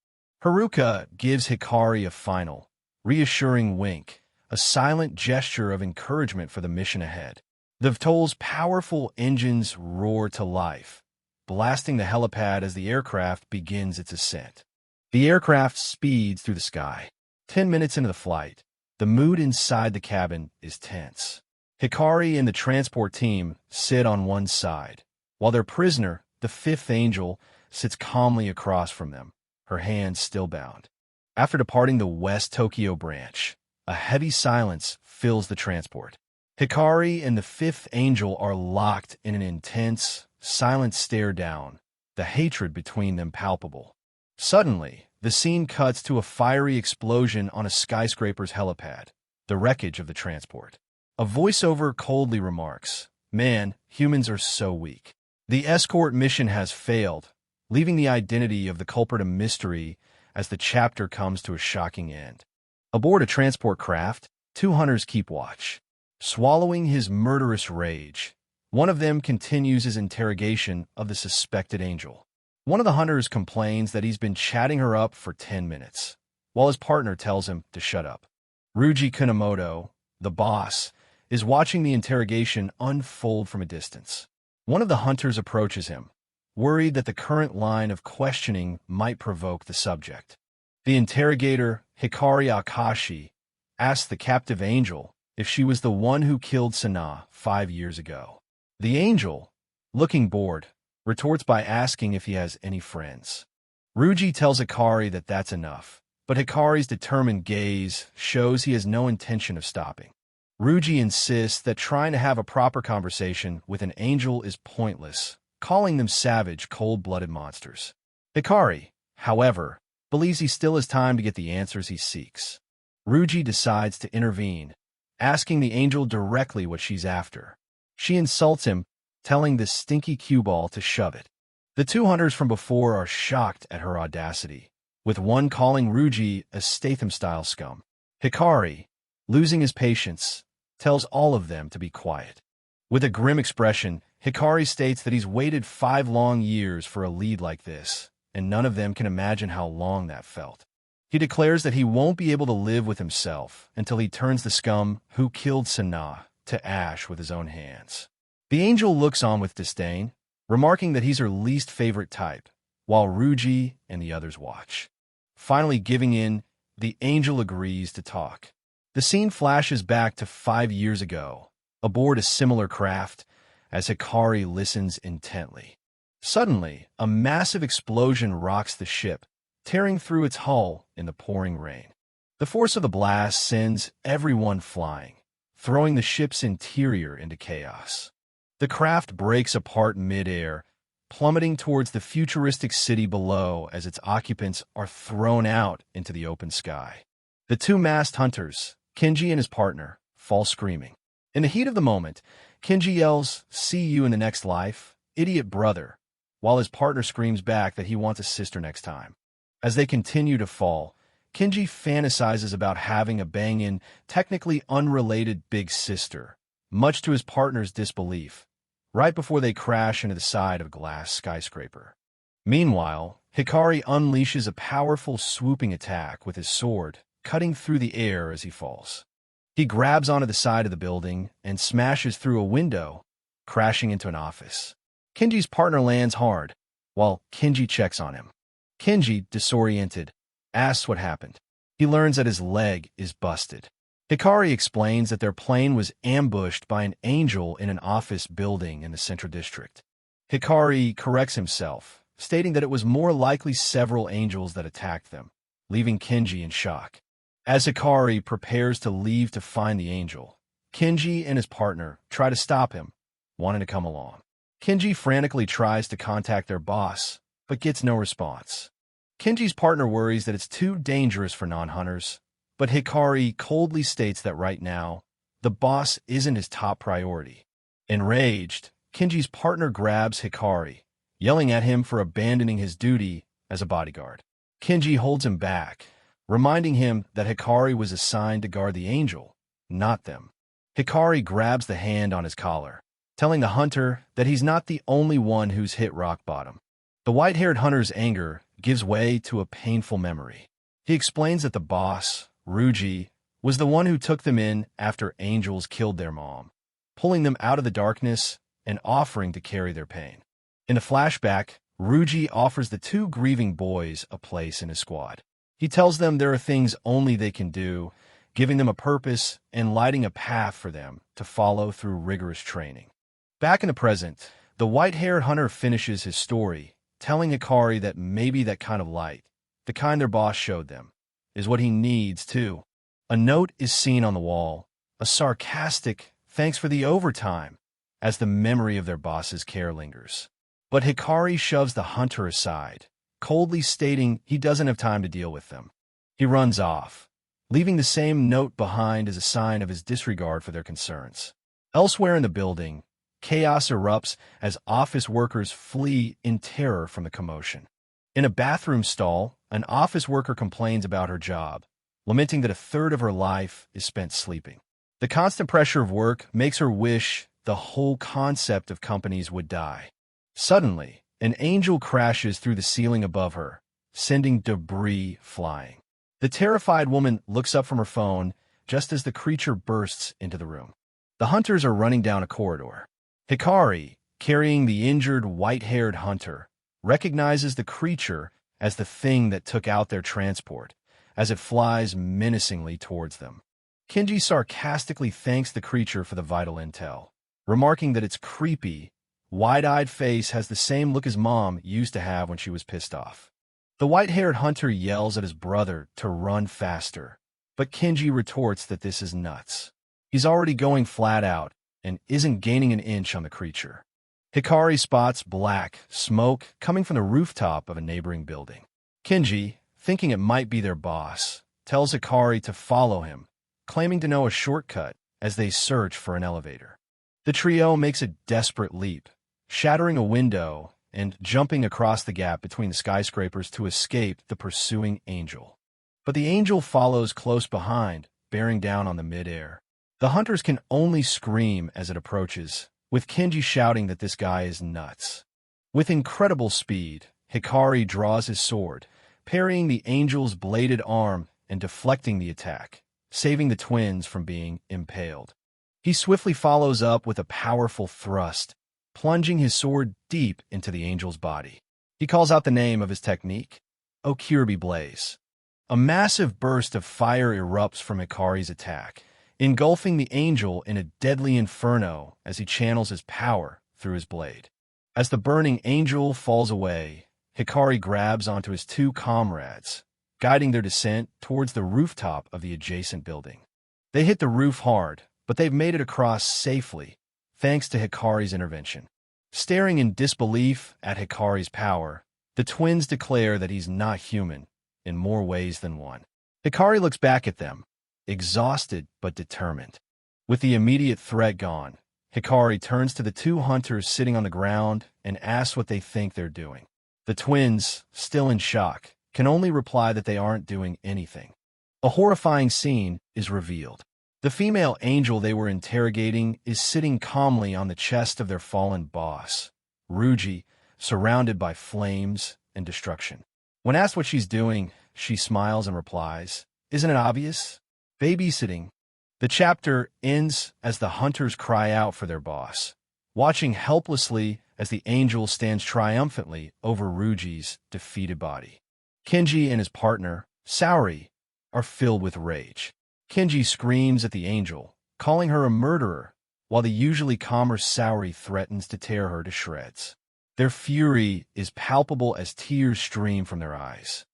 Haruka gives Hikari a final, reassuring wink, a silent gesture of encouragement for the mission ahead. The VTOL's powerful engines roar to life, blasting the helipad as the aircraft begins its ascent. The aircraft speeds through the sky. 10 minutes into the flight, the mood inside the cabin is tense. Hikari and the transport team sit on one side, while their prisoner, the fifth angel, sits calmly across from them, her hands still bound. After departing the West Tokyo branch, a heavy silence fills the transport. Hikari and the fifth angel are locked in an intense, silent stare down, the hatred between them palpable. Suddenly, the scene cuts to a fiery explosion on a skyscraper's helipad, the wreckage of the transport. A voiceover coldly remarks, "Man, humans are so weak." The escort mission has failed, leaving the identity of the culprit a mystery as the chapter comes to a shocking end. Aboard a transport craft, two hunters keep watch. Swallowing his murderous rage, one of them continues his interrogation of the suspected angel. One of the hunters complains that he's been chatting her up for 10 minutes, while his partner tells him to shut up. Ryuji Kunamoto, the boss, is watching the interrogation unfold from a distance. One of the hunters approaches him, worried that the current line of questioning might provoke the subject. The interrogator, Hikari Akashi, asks the captive angel if she was the one who killed Sana 5 years ago. The angel, looking bored, retorts by asking if he has any friends. Ryuji tells Hikari that that's enough, but Hikari's determined gaze shows he has no intention of stopping. Ryuji insists that trying to have a proper conversation with an angel is pointless, calling them savage, cold-blooded monsters. Hikari, however, believes he still has time to get the answers he seeks. Ryuji decides to intervene, asking the angel directly what she's after. She insults him, telling this stinky cue ball to shove it. The two hunters from before are shocked at her audacity, with one calling Ryuji a Statham-style scum. Hikari, losing his patience, tells all of them to be quiet. With a grim expression, Hikari states that he's waited 5 long years for a lead like this, and none of them can imagine how long that felt. He declares that he won't be able to live with himself until he turns the scum who killed Sana to ash with his own hands. The angel looks on with disdain, remarking that he's her least favorite type, while Ryuji and the others watch. Finally giving in, the angel agrees to talk. The scene flashes back to 5 years ago, aboard a similar craft, as Hikari listens intently. Suddenly, a massive explosion rocks the ship, tearing through its hull in the pouring rain. The force of the blast sends everyone flying, throwing the ship's interior into chaos. The craft breaks apart mid-air, plummeting towards the futuristic city below as its occupants are thrown out into the open sky. The two masked hunters, Kenji and his partner, fall screaming. In the heat of the moment, Kenji yells, "See you in the next life, idiot brother," while his partner screams back that he wants a sister next time. As they continue to fall, Kenji fantasizes about having a bangin', technically unrelated big sister, much to his partner's disbelief, right before they crash into the side of a glass skyscraper. Meanwhile, Hikari unleashes a powerful swooping attack with his sword, cutting through the air as he falls. He grabs onto the side of the building and smashes through a window, crashing into an office. Kenji's partner lands hard, while Kenji checks on him. Kenji, disoriented, asks what happened. He learns that his leg is busted. Hikari explains that their plane was ambushed by an angel in an office building in the Central District. Hikari corrects himself, stating that it was more likely several angels that attacked them, leaving Kenji in shock. As Hikari prepares to leave to find the angel, Kenji and his partner try to stop him, wanting to come along. Kenji frantically tries to contact their boss, but gets no response. Kenji's partner worries that it's too dangerous for non-hunters, but Hikari coldly states that right now, the boss isn't his top priority. Enraged, Kenji's partner grabs Hikari, yelling at him for abandoning his duty as a bodyguard. Kenji holds him back, reminding him that Hikari was assigned to guard the angel, not them. Hikari grabs the hand on his collar, telling the hunter that he's not the only one who's hit rock bottom. The white-haired hunter's anger gives way to a painful memory. He explains that the boss, Ryuji, was the one who took them in after angels killed their mom, pulling them out of the darkness and offering to carry their pain. In the flashback, Ryuji offers the two grieving boys a place in his squad. He tells them there are things only they can do, giving them a purpose and lighting a path for them to follow through rigorous training. Back in the present, the white-haired hunter finishes his story, telling Hikari that maybe that kind of light, the kind their boss showed them, is what he needs too. A note is seen on the wall, a sarcastic "thanks for the overtime," as the memory of their boss's care lingers. But Hikari shoves the hunter aside, coldly stating he doesn't have time to deal with them. He runs off, leaving the same note behind as a sign of his disregard for their concerns. Elsewhere in the building, chaos erupts as office workers flee in terror from the commotion. In a bathroom stall, an office worker complains about her job, lamenting that a third of her life is spent sleeping. The constant pressure of work makes her wish the whole concept of companies would die. Suddenly, an angel crashes through the ceiling above her, sending debris flying. The terrified woman looks up from her phone just as the creature bursts into the room. The hunters are running down a corridor. Hikari, carrying the injured white-haired hunter, recognizes the creature as the thing that took out their transport, as it flies menacingly towards them. Kenji sarcastically thanks the creature for the vital intel, remarking that its creepy, wide-eyed face has the same look his mom used to have when she was pissed off. The white-haired hunter yells at his brother to run faster, but Kenji retorts that this is nuts. He's already going flat out and isn't gaining an inch on the creature. Hikari spots black smoke coming from the rooftop of a neighboring building. Kenji, thinking it might be their boss, tells Hikari to follow him, claiming to know a shortcut as they search for an elevator. The trio makes a desperate leap, shattering a window and jumping across the gap between the skyscrapers to escape the pursuing angel. But the angel follows close behind, bearing down on the midair. The hunters can only scream as it approaches, with Kenji shouting that this guy is nuts. With incredible speed, Hikari draws his sword, parrying the angel's bladed arm and deflecting the attack, saving the twins from being impaled. He swiftly follows up with a powerful thrust, plunging his sword deep into the angel's body. He calls out the name of his technique, Okirby Blaze. A massive burst of fire erupts from Hikari's attack, engulfing the angel in a deadly inferno as he channels his power through his blade. As the burning angel falls away, Hikari grabs onto his two comrades, guiding their descent towards the rooftop of the adjacent building. They hit the roof hard, but they've made it across safely, thanks to Hikari's intervention. Staring in disbelief at Hikari's power, the twins declare that he's not human in more ways than one. Hikari looks back at them, exhausted but determined. With the immediate threat gone, Hikari turns to the two hunters sitting on the ground and asks what they think they're doing. The twins, still in shock, can only reply that they aren't doing anything. A horrifying scene is revealed. The female angel they were interrogating is sitting calmly on the chest of their fallen boss, Ryuji, surrounded by flames and destruction. When asked what she's doing, she smiles and replies, "Isn't it obvious? Babysitting." The chapter ends as the hunters cry out for their boss, watching helplessly as the angel stands triumphantly over Ryuji's defeated body. Kenji and his partner, Saori, are filled with rage. Kenji screams at the angel, calling her a murderer, while the usually calmer Saori threatens to tear her to shreds. Their fury is palpable as tears stream from their eyes.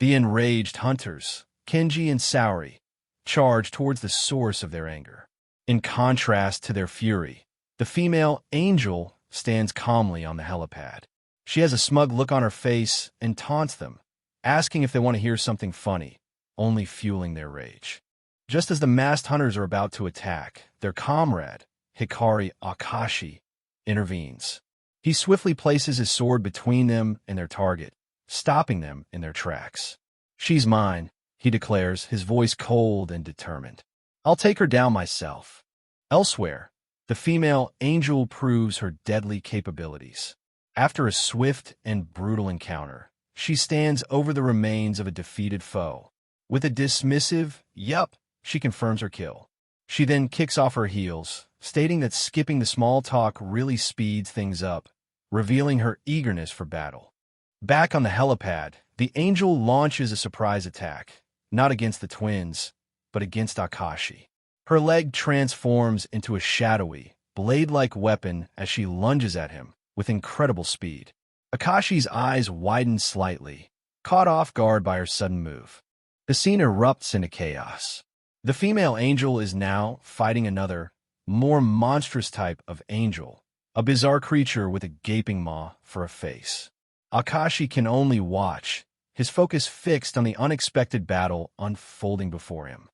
The enraged hunters, Kenji and Saori, charge towards the source of their anger. In contrast to their fury, the female angel stands calmly on the helipad. She has a smug look on her face and taunts them, asking if they want to hear something funny, only fueling their rage. Just as the masked hunters are about to attack, their comrade, Hikari Akashi, intervenes. He swiftly places his sword between them and their target, stopping them in their tracks. "She's mine," he declares, his voice cold and determined. "I'll take her down myself." Elsewhere, the female angel proves her deadly capabilities. After a swift and brutal encounter, she stands over the remains of a defeated foe. With a dismissive, "Yup," she confirms her kill. She then kicks off her heels, stating that skipping the small talk really speeds things up, revealing her eagerness for battle. Back on the helipad, the angel launches a surprise attack, not against the twins, but against Akashi. Her leg transforms into a shadowy, blade-like weapon as she lunges at him with incredible speed. Akashi's eyes widen slightly, caught off guard by her sudden move. The scene erupts into chaos. The female angel is now fighting another, more monstrous type of angel, a bizarre creature with a gaping maw for a face. Akashi can only watch, his focus fixed on the unexpected battle unfolding before him.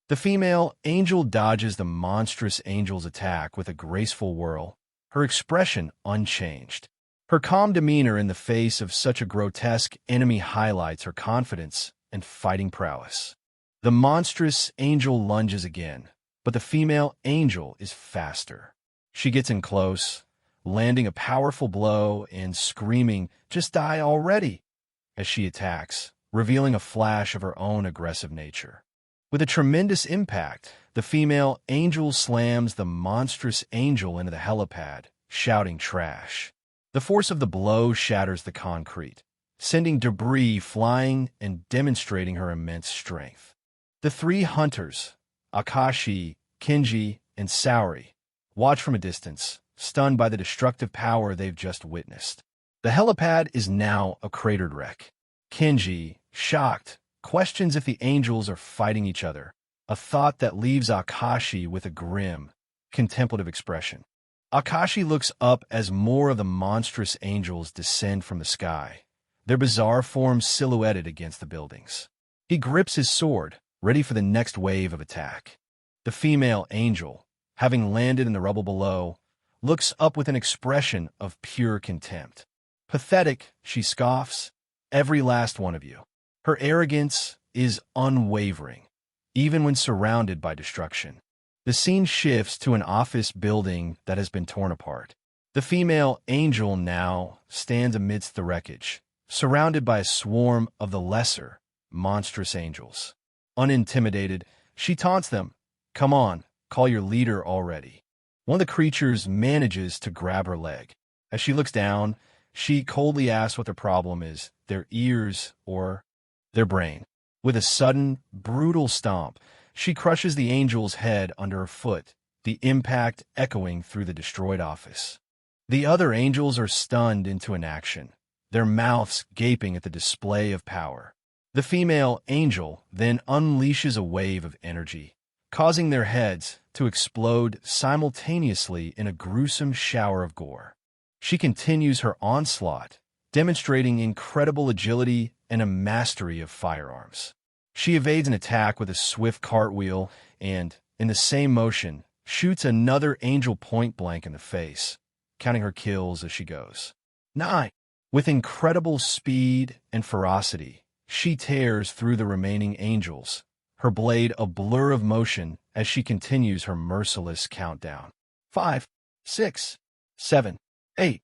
The female angel dodges the monstrous angel's attack with a graceful whirl, her expression unchanged. Her calm demeanor in the face of such a grotesque enemy highlights her confidence and fighting prowess. The monstrous angel lunges again, but the female angel is faster. She gets in close, landing a powerful blow and screaming, "Just die already!" as she attacks, revealing a flash of her own aggressive nature. With a tremendous impact, the female angel slams the monstrous angel into the helipad, shouting trash. The force of the blow shatters the concrete, sending debris flying and demonstrating her immense strength. The three hunters, Akashi, Kenji, and Saori, watch from a distance, stunned by the destructive power they've just witnessed. The helipad is now a cratered wreck. Kenji, shocked, questions if the angels are fighting each other, a thought that leaves Akashi with a grim, contemplative expression. Akashi looks up as more of the monstrous angels descend from the sky, their bizarre forms silhouetted against the buildings. He grips his sword, ready for the next wave of attack. The female angel, having landed in the rubble below, looks up with an expression of pure contempt. "Pathetic," she scoffs, "every last one of you." Her arrogance is unwavering, even when surrounded by destruction. The scene shifts to an office building that has been torn apart. The female angel now stands amidst the wreckage, surrounded by a swarm of the lesser, monstrous angels. Unintimidated, she taunts them, "Come on, call your leader already." One of the creatures manages to grab her leg. As she looks down, she coldly asks what their problem is, their ears or their brain. With a sudden, brutal stomp, she crushes the angel's head under her foot, the impact echoing through the destroyed office. The other angels are stunned into inaction, their mouths gaping at the display of power. The female angel then unleashes a wave of energy, causing their heads to explode simultaneously in a gruesome shower of gore. She continues her onslaught, demonstrating incredible agility and a mastery of firearms. She evades an attack with a swift cartwheel and, in the same motion, shoots another angel point-blank in the face, counting her kills as she goes. 9. With incredible speed and ferocity, she tears through the remaining angels, her blade a blur of motion as she continues her merciless countdown. 5, 6, 7, 8.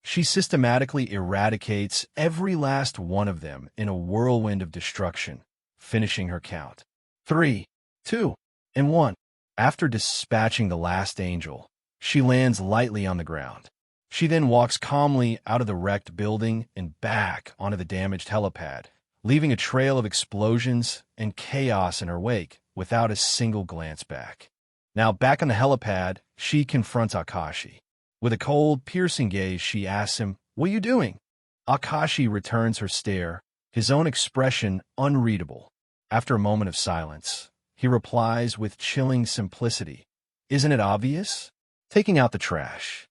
She systematically eradicates every last one of them in a whirlwind of destruction, finishing her count. 3, 2, and 1. After dispatching the last angel, she lands lightly on the ground. She then walks calmly out of the wrecked building and back onto the damaged helipad, leaving a trail of explosions and chaos in her wake without a single glance back. Now back on the helipad, she confronts Akashi. With a cold, piercing gaze, she asks him, "What are you doing?" Akashi returns her stare, his own expression unreadable. After a moment of silence, he replies with chilling simplicity, "Isn't it obvious? Taking out the trash."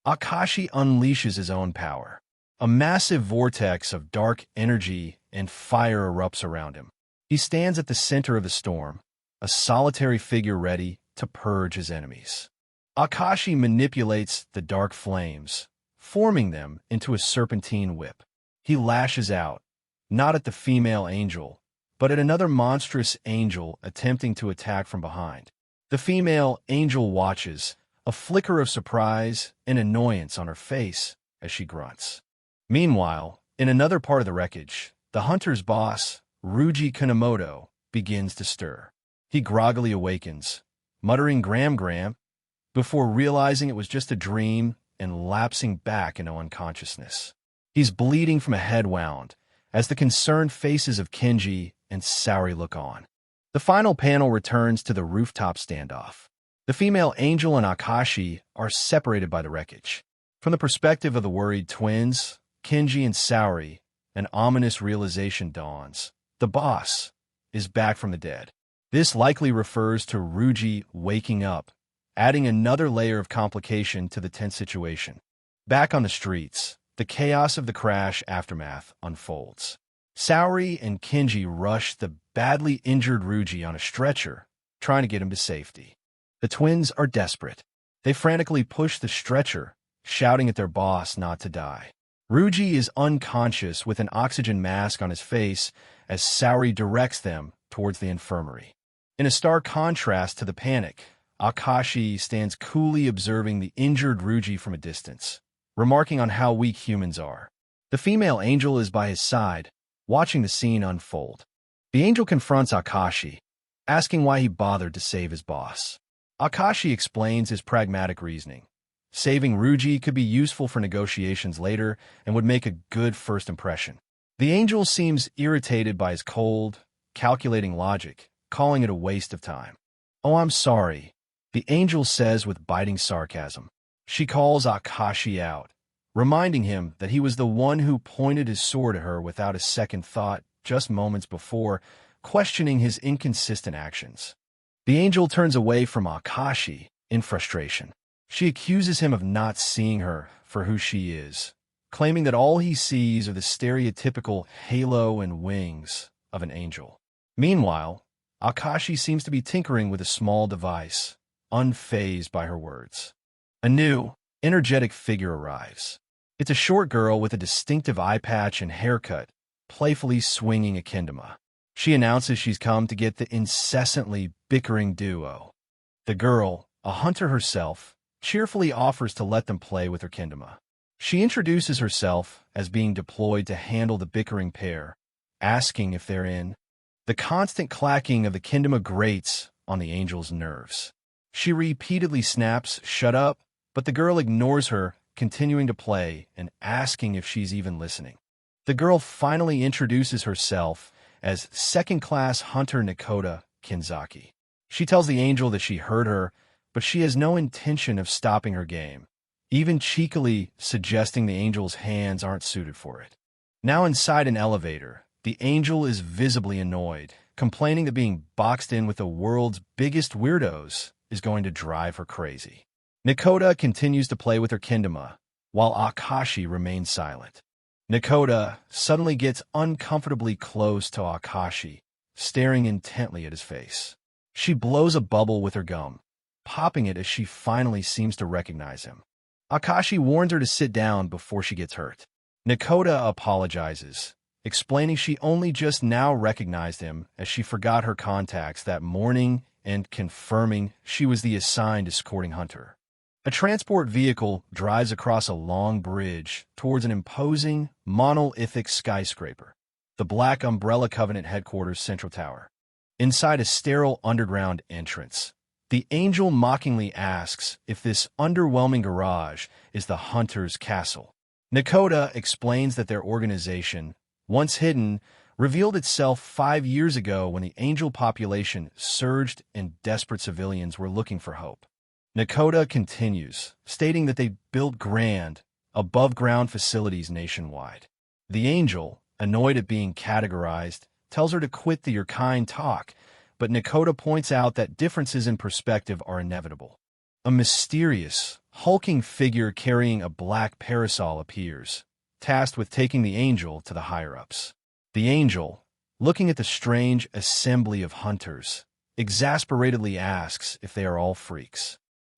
Akashi unleashes his own power. A massive vortex of dark energy and fire erupts around him. He stands at the center of the storm, a solitary figure ready to purge his enemies. Akashi manipulates the dark flames, forming them into a serpentine whip. He lashes out, not at the female angel, but at another monstrous angel attempting to attack from behind. The female angel watches, a flicker of surprise and annoyance on her face as she grunts. Meanwhile, in another part of the wreckage, the hunter's boss, Ryuji Kunamoto, begins to stir. He groggily awakens, muttering "gram gram," before realizing it was just a dream and lapsing back into unconsciousness. He's bleeding from a head wound as the concerned faces of Kenji and Saori look on. The final panel returns to the rooftop standoff. The female angel and Akashi are separated by the wreckage. From the perspective of the worried twins, Kenji and Saori, an ominous realization dawns. The boss is back from the dead. This likely refers to Ryuji waking up, adding another layer of complication to the tense situation. Back on the streets, the chaos of the crash aftermath unfolds. Saori and Kenji rush the badly injured Ryuji on a stretcher, trying to get him to safety. The twins are desperate. They frantically push the stretcher, shouting at their boss not to die. Ryuji is unconscious with an oxygen mask on his face as Saori directs them towards the infirmary. In a stark contrast to the panic, Akashi stands coolly observing the injured Ryuji from a distance, remarking on how weak humans are. The female angel is by his side, watching the scene unfold. The angel confronts Akashi, asking why he bothered to save his boss. Akashi explains his pragmatic reasoning. Saving Ryuji could be useful for negotiations later and would make a good first impression. The angel seems irritated by his cold, calculating logic, calling it a waste of time. "Oh, I'm sorry," the angel says with biting sarcasm. She calls Akashi out, reminding him that he was the one who pointed his sword at her without a second thought just moments before, questioning his inconsistent actions. The angel turns away from Akashi in frustration. She accuses him of not seeing her for who she is, claiming that all he sees are the stereotypical halo and wings of an angel. Meanwhile, Akashi seems to be tinkering with a small device, unfazed by her words. A new, energetic figure arrives. It's a short girl with a distinctive eye patch and haircut, playfully swinging a kendama. She announces she's come to get the incessantly bickering duo. The girl, a hunter herself, cheerfully offers to let them play with her kendama. She introduces herself as being deployed to handle the bickering pair, asking if they're in. The constant clacking of the kendama grates on the angel's nerves. She repeatedly snaps, "Shut up," but the girl ignores her, continuing to play and asking if she's even listening. The girl finally introduces herself as second-class hunter Nakota Kinzaki. She tells the angel that she heard her, but she has no intention of stopping her game, even cheekily suggesting the angel's hands aren't suited for it. Now inside an elevator, the angel is visibly annoyed, complaining that being boxed in with the world's biggest weirdos is going to drive her crazy. Nakota continues to play with her kendama, while Akashi remains silent. Nakota suddenly gets uncomfortably close to Akashi, staring intently at his face. She blows a bubble with her gum, popping it as she finally seems to recognize him. Akashi warns her to sit down before she gets hurt. Nakota apologizes, explaining she only just now recognized him as she forgot her contacts that morning and confirming she was the assigned escorting hunter. A transport vehicle drives across a long bridge towards an imposing, monolithic skyscraper, the Black Umbrella Covenant headquarters central tower. Inside a sterile underground entrance, the angel mockingly asks if this underwhelming garage is the hunter's castle. Nakota explains that their organization, once hidden, revealed itself 5 years ago when the angel population surged and desperate civilians were looking for hope. Nakota continues, stating that they built grand, above-ground facilities nationwide. The angel, annoyed at being categorized, tells her to quit the "your kind" talk, but Nakota points out that differences in perspective are inevitable. A mysterious, hulking figure carrying a black parasol appears, tasked with taking the angel to the higher-ups. The angel, looking at the strange assembly of hunters, exasperatedly asks if they are all freaks.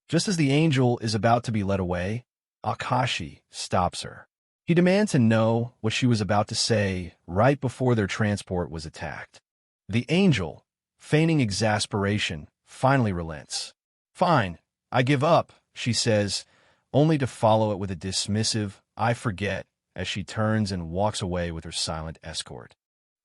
Just as the angel is about to be led away, Akashi stops her. He demands to know what she was about to say right before their transport was attacked. The angel, feigning exasperation, finally relents. "Fine, I give up," she says, only to follow it with a dismissive "I forget" as she turns and walks away with her silent escort.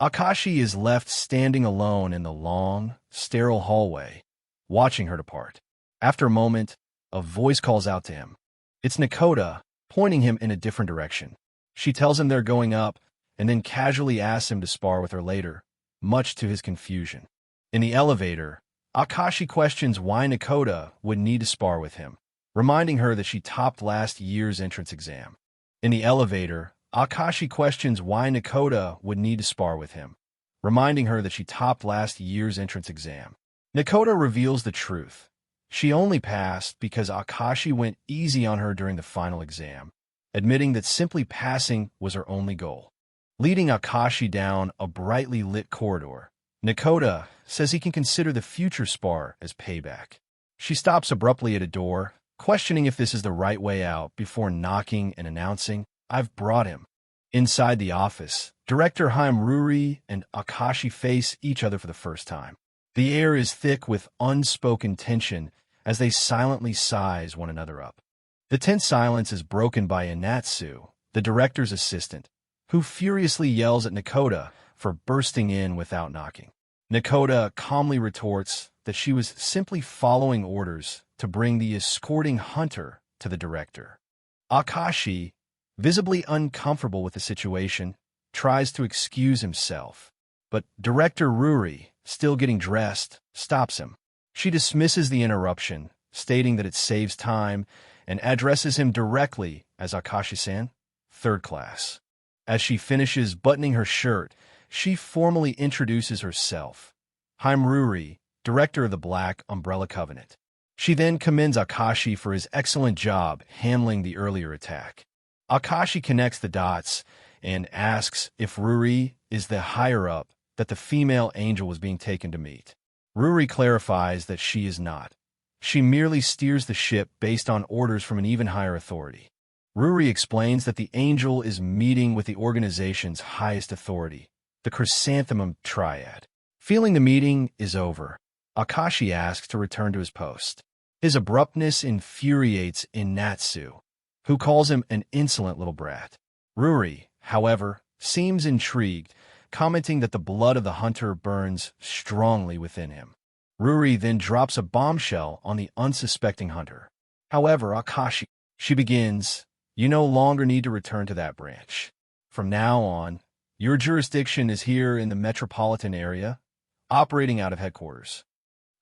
Akashi is left standing alone in the long, sterile hallway, watching her depart. After a moment, a voice calls out to him. It's Nakoda, pointing him in a different direction. She tells him they're going up, and then casually asks him to spar with her later, much to his confusion. In the elevator, Akashi questions why Nakoda would need to spar with him, reminding her that she topped last year's entrance exam. In the elevator, Akashi questions why Nakoda would need to spar with him, reminding her that she topped last year's entrance exam. Nakoda reveals the truth. She only passed because Akashi went easy on her during the final exam, admitting that simply passing was her only goal. Leading Akashi down a brightly lit corridor, Nakoda says he can consider the future spar as payback. She stops abruptly at a door, questioning if this is the right way out before knocking and announcing, "I've brought him." Inside the office, Director Ruri and Akashi face each other for the first time. The air is thick with unspoken tension as they silently size one another up. The tense silence is broken by Inatsu, the director's assistant, who furiously yells at Nakoda for bursting in without knocking. Nakoda calmly retorts that she was simply following orders to bring the escorting hunter to the director. Akashi, visibly uncomfortable with the situation, tries to excuse himself, but Director Ruri, still getting dressed, stops him. She dismisses the interruption, stating that it saves time, and addresses him directly as Akashi-san, third class. As she finishes buttoning her shirt, she formally introduces herself. Ruri, director of the Black Umbrella Covenant. She then commends Akashi for his excellent job handling the earlier attack. Akashi connects the dots and asks if Ruri is the higher-up that the female angel was being taken to meet. Ruri clarifies that she is not. She merely steers the ship based on orders from an even higher authority. Ruri explains that the angel is meeting with the organization's highest authority, the Chrysanthemum Triad. Feeling the meeting is over, Akashi asks to return to his post. His abruptness infuriates Inatsu, who calls him an insolent little brat. Ruri, however, seems intrigued, commenting that the blood of the hunter burns strongly within him. Ruri then drops a bombshell on the unsuspecting hunter. However, Akashi, she begins, "You no longer need to return to that branch. From now on, your jurisdiction is here in the metropolitan area, operating out of headquarters."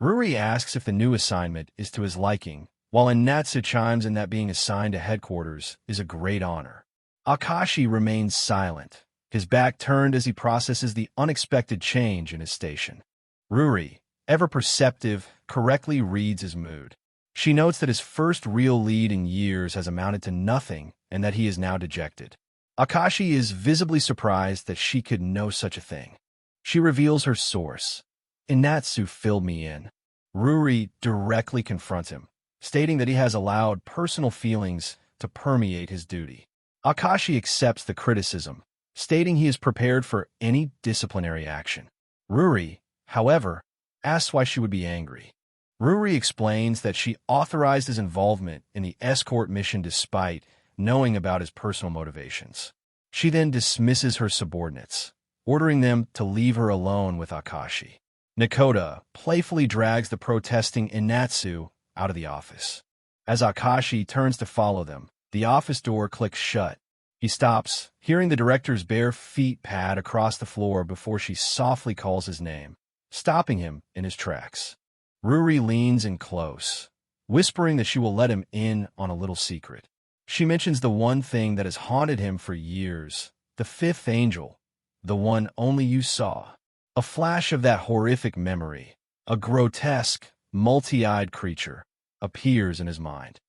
Ruri asks if the new assignment is to his liking, while Inatsu chimes in that being assigned to headquarters is a great honor. Akashi remains silent, his back turned as he processes the unexpected change in his station. Ruri, ever perceptive, correctly reads his mood. She notes that his first real lead in years has amounted to nothing and that he is now dejected. Akashi is visibly surprised that she could know such a thing. She reveals her source. "Inatsu filled me in." Ruri directly confronts him, stating that he has allowed personal feelings to permeate his duty. Akashi accepts the criticism, stating he is prepared for any disciplinary action. Ruri, however, asks why she would be angry. Ruri explains that she authorized his involvement in the escort mission despite knowing about his personal motivations. She then dismisses her subordinates, ordering them to leave her alone with Akashi. Nakoda playfully drags the protesting Inatsu out of the office. As Akashi turns to follow them, the office door clicks shut. He stops, hearing the director's bare feet pad across the floor before she softly calls his name, stopping him in his tracks. Ruri leans in close, whispering that she will let him in on a little secret. She mentions the one thing that has haunted him for years, the fifth angel, the one only you saw. A flash of that horrific memory, a grotesque, multi-eyed creature, appears in his mind.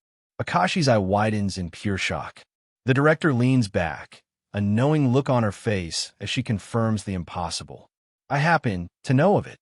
Akashi's eye widens in pure shock. The director leans back, a knowing look on her face as she confirms the impossible. "I happen to know of it."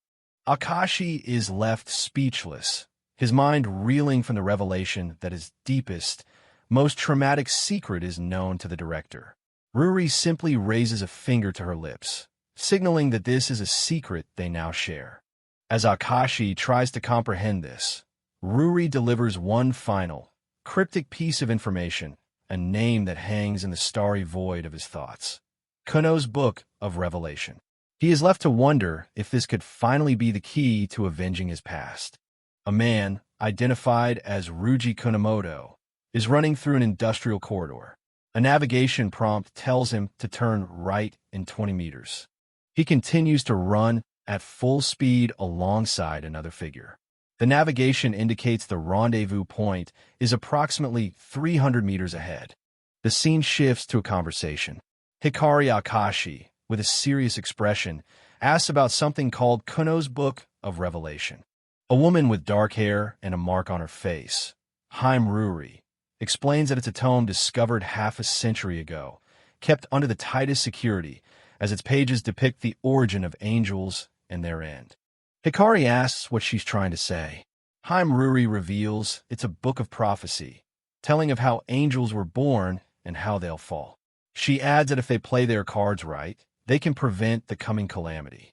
Akashi is left speechless, his mind reeling from the revelation that his deepest, most traumatic secret is known to the director. Ruri simply raises a finger to her lips, signaling that this is a secret they now share. As Akashi tries to comprehend this, Ruri delivers one final, cryptic piece of information, a name that hangs in the starry void of his thoughts. Kuno's Book of Revelation. He is left to wonder if this could finally be the key to avenging his past. A man, identified as Ruji Kunamoto, is running through an industrial corridor. A navigation prompt tells him to turn right in 20 meters. He continues to run at full speed alongside another figure. The navigation indicates the rendezvous point is approximately 300 meters ahead. The scene shifts to a conversation. Hikari Akashi, with a serious expression, asks about something called Kuno's Book of Revelation. A woman with dark hair and a mark on her face, Haim Ruri, explains that it's a tome discovered half a century ago, kept under the tightest security, as its pages depict the origin of angels and their end. Hikari asks what she's trying to say. Haim Ruri reveals it's a book of prophecy, telling of how angels were born and how they'll fall. She adds that if they play their cards right, they can prevent the coming calamity.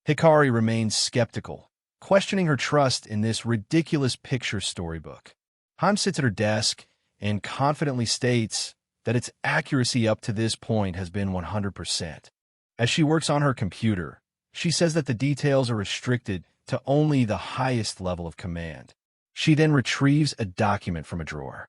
Hikari remains skeptical, questioning her trust in this ridiculous picture storybook. Haim sits at her desk and confidently states that its accuracy up to this point has been 100%. As she works on her computer, she says that the details are restricted to only the highest level of command. She then retrieves a document from a drawer.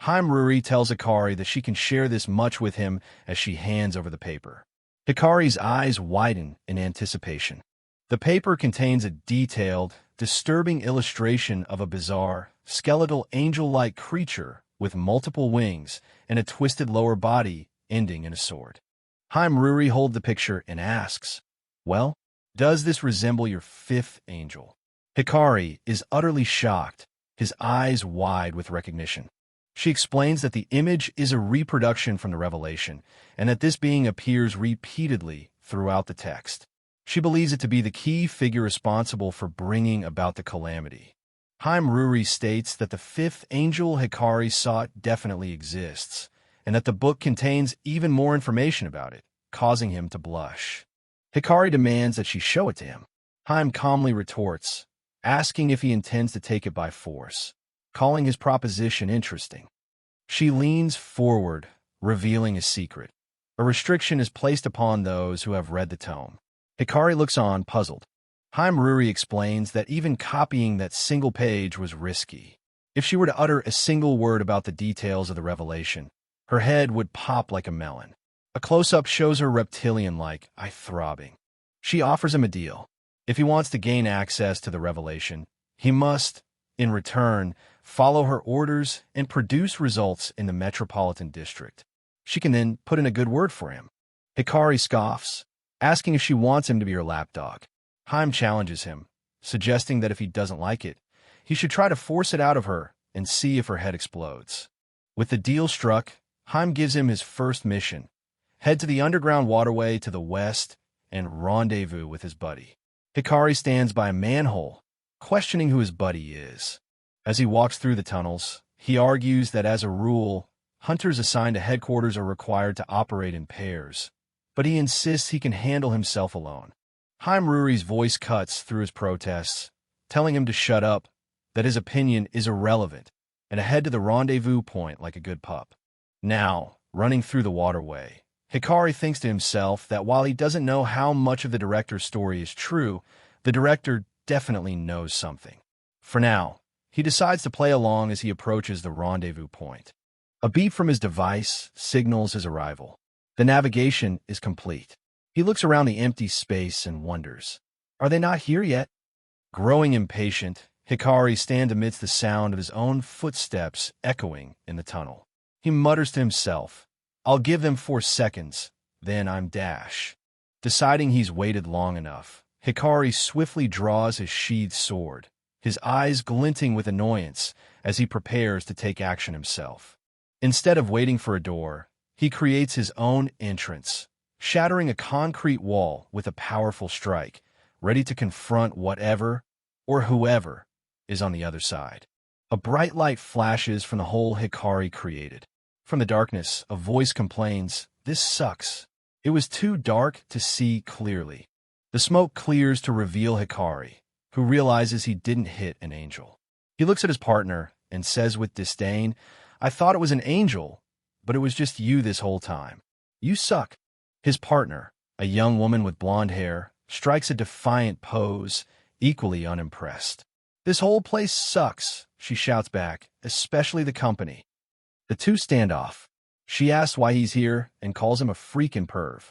Haim Ruri tells Hikari that she can share this much with him as she hands over the paper. Hikari's eyes widen in anticipation. The paper contains a detailed, disturbing illustration of a bizarre, skeletal angel-like creature with multiple wings and a twisted lower body ending in a sword. Haim Ruri holds the picture and asks, "Well, does this resemble your fifth angel?" Hikari is utterly shocked, his eyes wide with recognition. She explains that the image is a reproduction from the Revelation, and that this being appears repeatedly throughout the text. She believes it to be the key figure responsible for bringing about the calamity. Haim Ruri states that the fifth angel Hikari sought definitely exists, and that the book contains even more information about it, causing him to blush. Hikari demands that she show it to him. Haim calmly retorts, asking if he intends to take it by force, calling his proposition interesting. She leans forward, revealing a secret. A restriction is placed upon those who have read the tome. Hikari looks on, puzzled. Haim Ruri explains that even copying that single page was risky. If she were to utter a single word about the details of the revelation, her head would pop like a melon. A close-up shows her reptilian-like, eye throbbing. She offers him a deal. If he wants to gain access to the revelation, he must, in return, follow her orders and produce results in the Metropolitan District. She can then put in a good word for him. Hikari scoffs, asking if she wants him to be her lapdog. Haim challenges him, suggesting that if he doesn't like it, he should try to force it out of her and see if her head explodes. With the deal struck, Haim gives him his first mission: head to the underground waterway to the west and rendezvous with his buddy. Hikari stands by a manhole, questioning who his buddy is. As he walks through the tunnels, he argues that as a rule, hunters assigned to headquarters are required to operate in pairs, but he insists he can handle himself alone. Haim Ruri's voice cuts through his protests, telling him to shut up, that his opinion is irrelevant, and to head to the rendezvous point like a good pup. Now, running through the waterway, Hikari thinks to himself that while he doesn't know how much of the director's story is true, the director definitely knows something. For now, he decides to play along as he approaches the rendezvous point. A beep from his device signals his arrival. The navigation is complete. He looks around the empty space and wonders, are they not here yet? Growing impatient, Hikari stands amidst the sound of his own footsteps echoing in the tunnel. He mutters to himself, "I'll give them 4 seconds, then I'm dash." Deciding he's waited long enough, Hikari swiftly draws his sheathed sword, his eyes glinting with annoyance as he prepares to take action himself. Instead of waiting for a door, he creates his own entrance, shattering a concrete wall with a powerful strike, ready to confront whatever or whoever is on the other side. A bright light flashes from the hole Hikari created. From the darkness, a voice complains, "This sucks. It was too dark to see clearly." The smoke clears to reveal Hikari, who realizes he didn't hit an angel. He looks at his partner and says with disdain, "I thought it was an angel, but it was just you this whole time. You suck." His partner, a young woman with blonde hair, strikes a defiant pose, equally unimpressed. "This whole place sucks," she shouts back, "especially the company." The two stand off. She asks why he's here and calls him a freaking perv.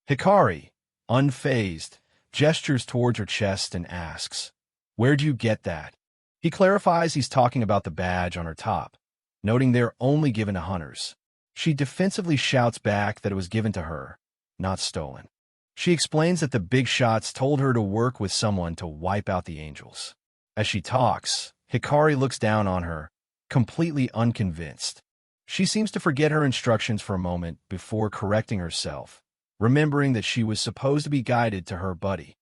Hikari, unfazed, gestures towards her chest and asks, "Where'd you get that?" He clarifies he's talking about the badge on her top, noting they're only given to hunters. She defensively shouts back that it was given to her, not stolen. She explains that the big shots told her to work with someone to wipe out the angels. As she talks, Hikari looks down on her, completely unconvinced. She seems to forget her instructions for a moment before correcting herself, remembering that she was supposed to be guided to her buddy.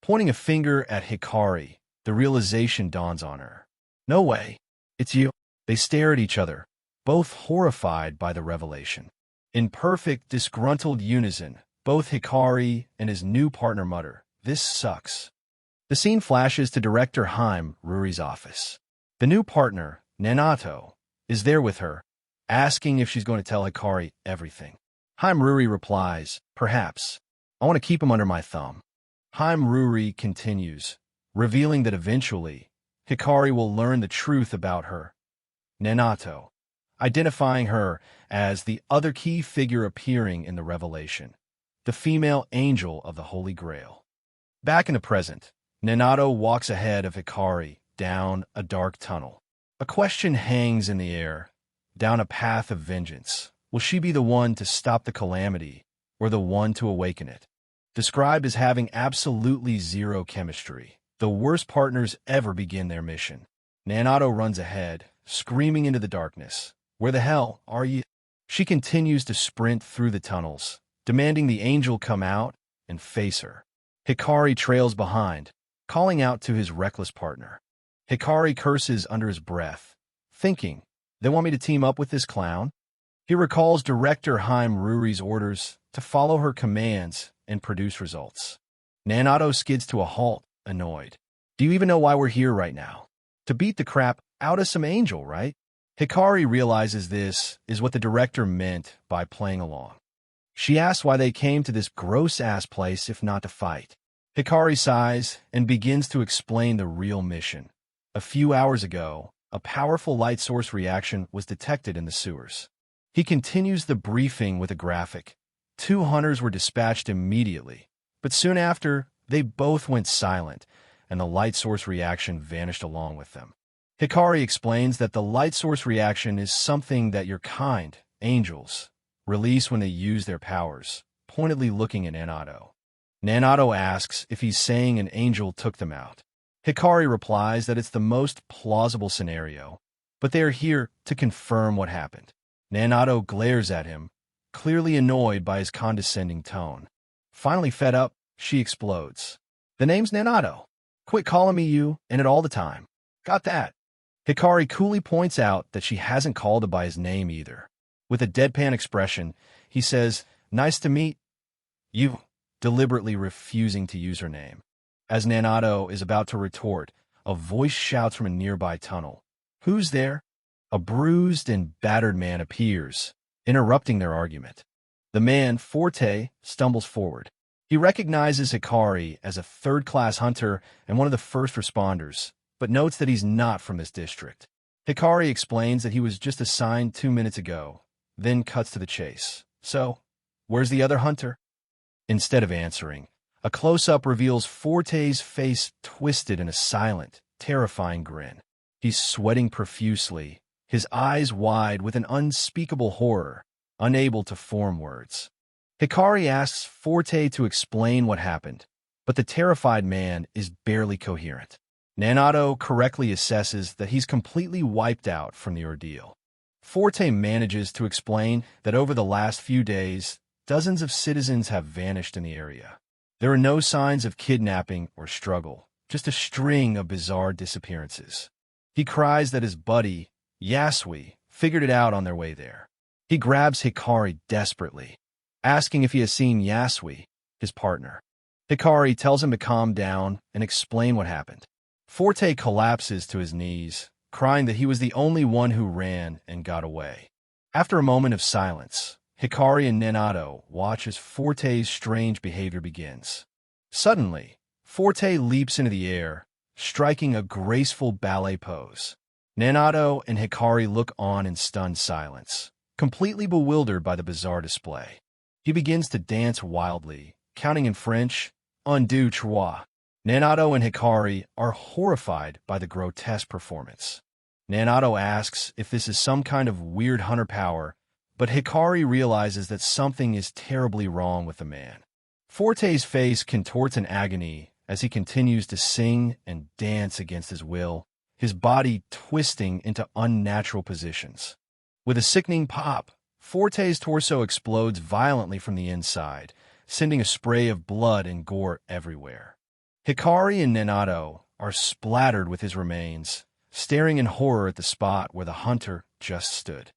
Pointing a finger at Hikari, the realization dawns on her. "No way. It's you." They stare at each other, both horrified by the revelation. In perfect, disgruntled unison, both Hikari and his new partner mutter, "This sucks." The scene flashes to director Haim Ruri's office. The new partner, Nanato, is there with her, asking if she's going to tell Hikari everything. Haim Ruri replies, "Perhaps. I want to keep him under my thumb." Haim Ruri continues, revealing that eventually, Hikari will learn the truth about her, Nanato, identifying her as the other key figure appearing in the revelation, the female angel of the Holy Grail. Back in the present, Nanato walks ahead of Hikari down a dark tunnel. A question hangs in the air. Down a path of vengeance, will she be the one to stop the calamity or the one to awaken it? Described as having absolutely zero chemistry, the worst partners ever begin their mission. Nanato runs ahead, screaming into the darkness. "Where the hell are you?" She continues to sprint through the tunnels, demanding the angel come out and face her. Hikari trails behind, calling out to his reckless partner. Hikari curses under his breath, thinking, "They want me to team up with this clown?" He recalls director Haim Ruri's orders to follow her commands and produce results. Nanato skids to a halt, annoyed. "Do you even know why we're here right now? To beat the crap out of some angel, right?" Hikari realizes this is what the director meant by playing along. She asks why they came to this gross-ass place if not to fight. Hikari sighs and begins to explain the real mission. A few hours ago, a powerful light source reaction was detected in the sewers. He continues the briefing with a graphic. 2 hunters were dispatched immediately, but soon after, they both went silent, and the light source reaction vanished along with them. Hikari explains that the light source reaction is something that your kind, angels, release when they use their powers, pointedly looking at Nanato. Nanato asks if he's saying an angel took them out. Hikari replies that it's the most plausible scenario, but they are here to confirm what happened. Nanato glares at him, clearly annoyed by his condescending tone. Finally fed up, she explodes. "The name's Nanato. Quit calling me you and it all the time. Got that?" Hikari coolly points out that she hasn't called him by his name either. With a deadpan expression, he says, "Nice to meet you," deliberately refusing to use her name. As Nanato is about to retort, a voice shouts from a nearby tunnel. "Who's there?" A bruised and battered man appears, interrupting their argument. The man, Forte, stumbles forward. He recognizes Hikari as a third-class hunter and one of the first responders, but notes that he's not from this district. Hikari explains that he was just assigned 2 minutes ago, then cuts to the chase. "So, where's the other hunter?" Instead of answering, a close-up reveals Forte's face twisted in a silent, terrifying grin. He's sweating profusely, his eyes wide with an unspeakable horror, unable to form words. Hikari asks Forte to explain what happened, but the terrified man is barely coherent. Nanato correctly assesses that he's completely wiped out from the ordeal. Forte manages to explain that over the last few days, dozens of citizens have vanished in the area. There are no signs of kidnapping or struggle, just a string of bizarre disappearances. He cries that his buddy, Yasui, figured it out on their way there. He grabs Hikari desperately, asking if he has seen Yasui, his partner. Hikari tells him to calm down and explain what happened. Forte collapses to his knees, crying that he was the only one who ran and got away. After a moment of silence, Hikari and Nanato watch as Forte's strange behavior begins. Suddenly, Forte leaps into the air, striking a graceful ballet pose. Nanato and Hikari look on in stunned silence, completely bewildered by the bizarre display. He begins to dance wildly, counting in French, un, deux, trois. Nanato and Hikari are horrified by the grotesque performance. Nanato asks if this is some kind of weird hunter power, but Hikari realizes that something is terribly wrong with the man. Forte's face contorts in agony as he continues to sing and dance against his will, his body twisting into unnatural positions. With a sickening pop, Forte's torso explodes violently from the inside, sending a spray of blood and gore everywhere. Hikari and Nanato are splattered with his remains, staring in horror at the spot where the hunter just stood.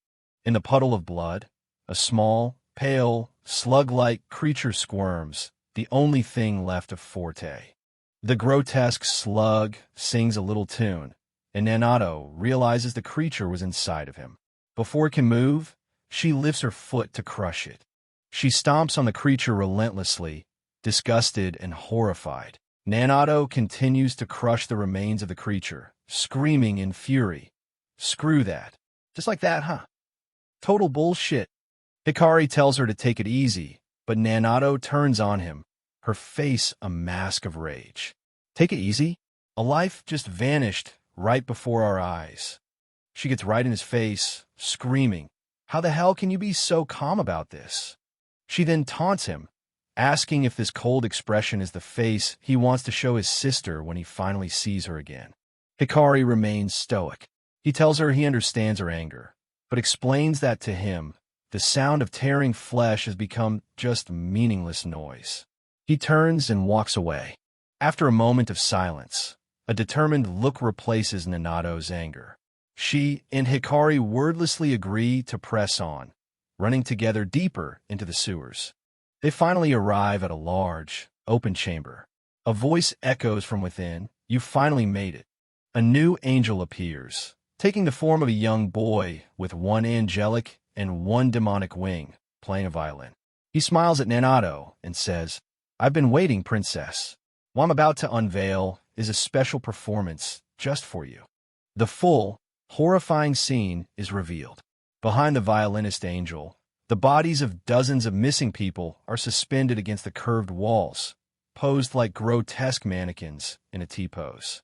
In the puddle of blood, a small, pale, slug-like creature squirms, the only thing left of Forte. The grotesque slug sings a little tune, and Nanato realizes the creature was inside of him. Before it can move, she lifts her foot to crush it. She stomps on the creature relentlessly, disgusted and horrified. Nanato continues to crush the remains of the creature, screaming in fury. Screw that. Just like that, huh? Total bullshit. Hikari tells her to take it easy, but Nanato turns on him, her face a mask of rage. Take it easy? A life just vanished right before our eyes. She gets right in his face, screaming, "How the hell can you be so calm about this?" She then taunts him, asking if this cold expression is the face he wants to show his sister when he finally sees her again. Hikari remains stoic. He tells her he understands her anger, but explains that to him, the sound of tearing flesh has become just meaningless noise. He turns and walks away. After a moment of silence, a determined look replaces Nanato's anger. She and Hikari wordlessly agree to press on, running together deeper into the sewers. They finally arrive at a large, open chamber. A voice echoes from within, "You finally made it." A new angel appears, taking the form of a young boy with one angelic and one demonic wing, playing a violin. He smiles at Nanato and says, "I've been waiting, princess. What I'm about to unveil is a special performance just for you." The full, horrifying scene is revealed. Behind the violinist angel, the bodies of dozens of missing people are suspended against the curved walls, posed like grotesque mannequins in a T-pose.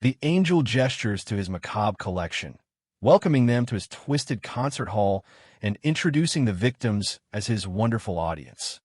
The angel gestures to his macabre collection, welcoming them to his twisted concert hall and introducing the victims as his wonderful audience.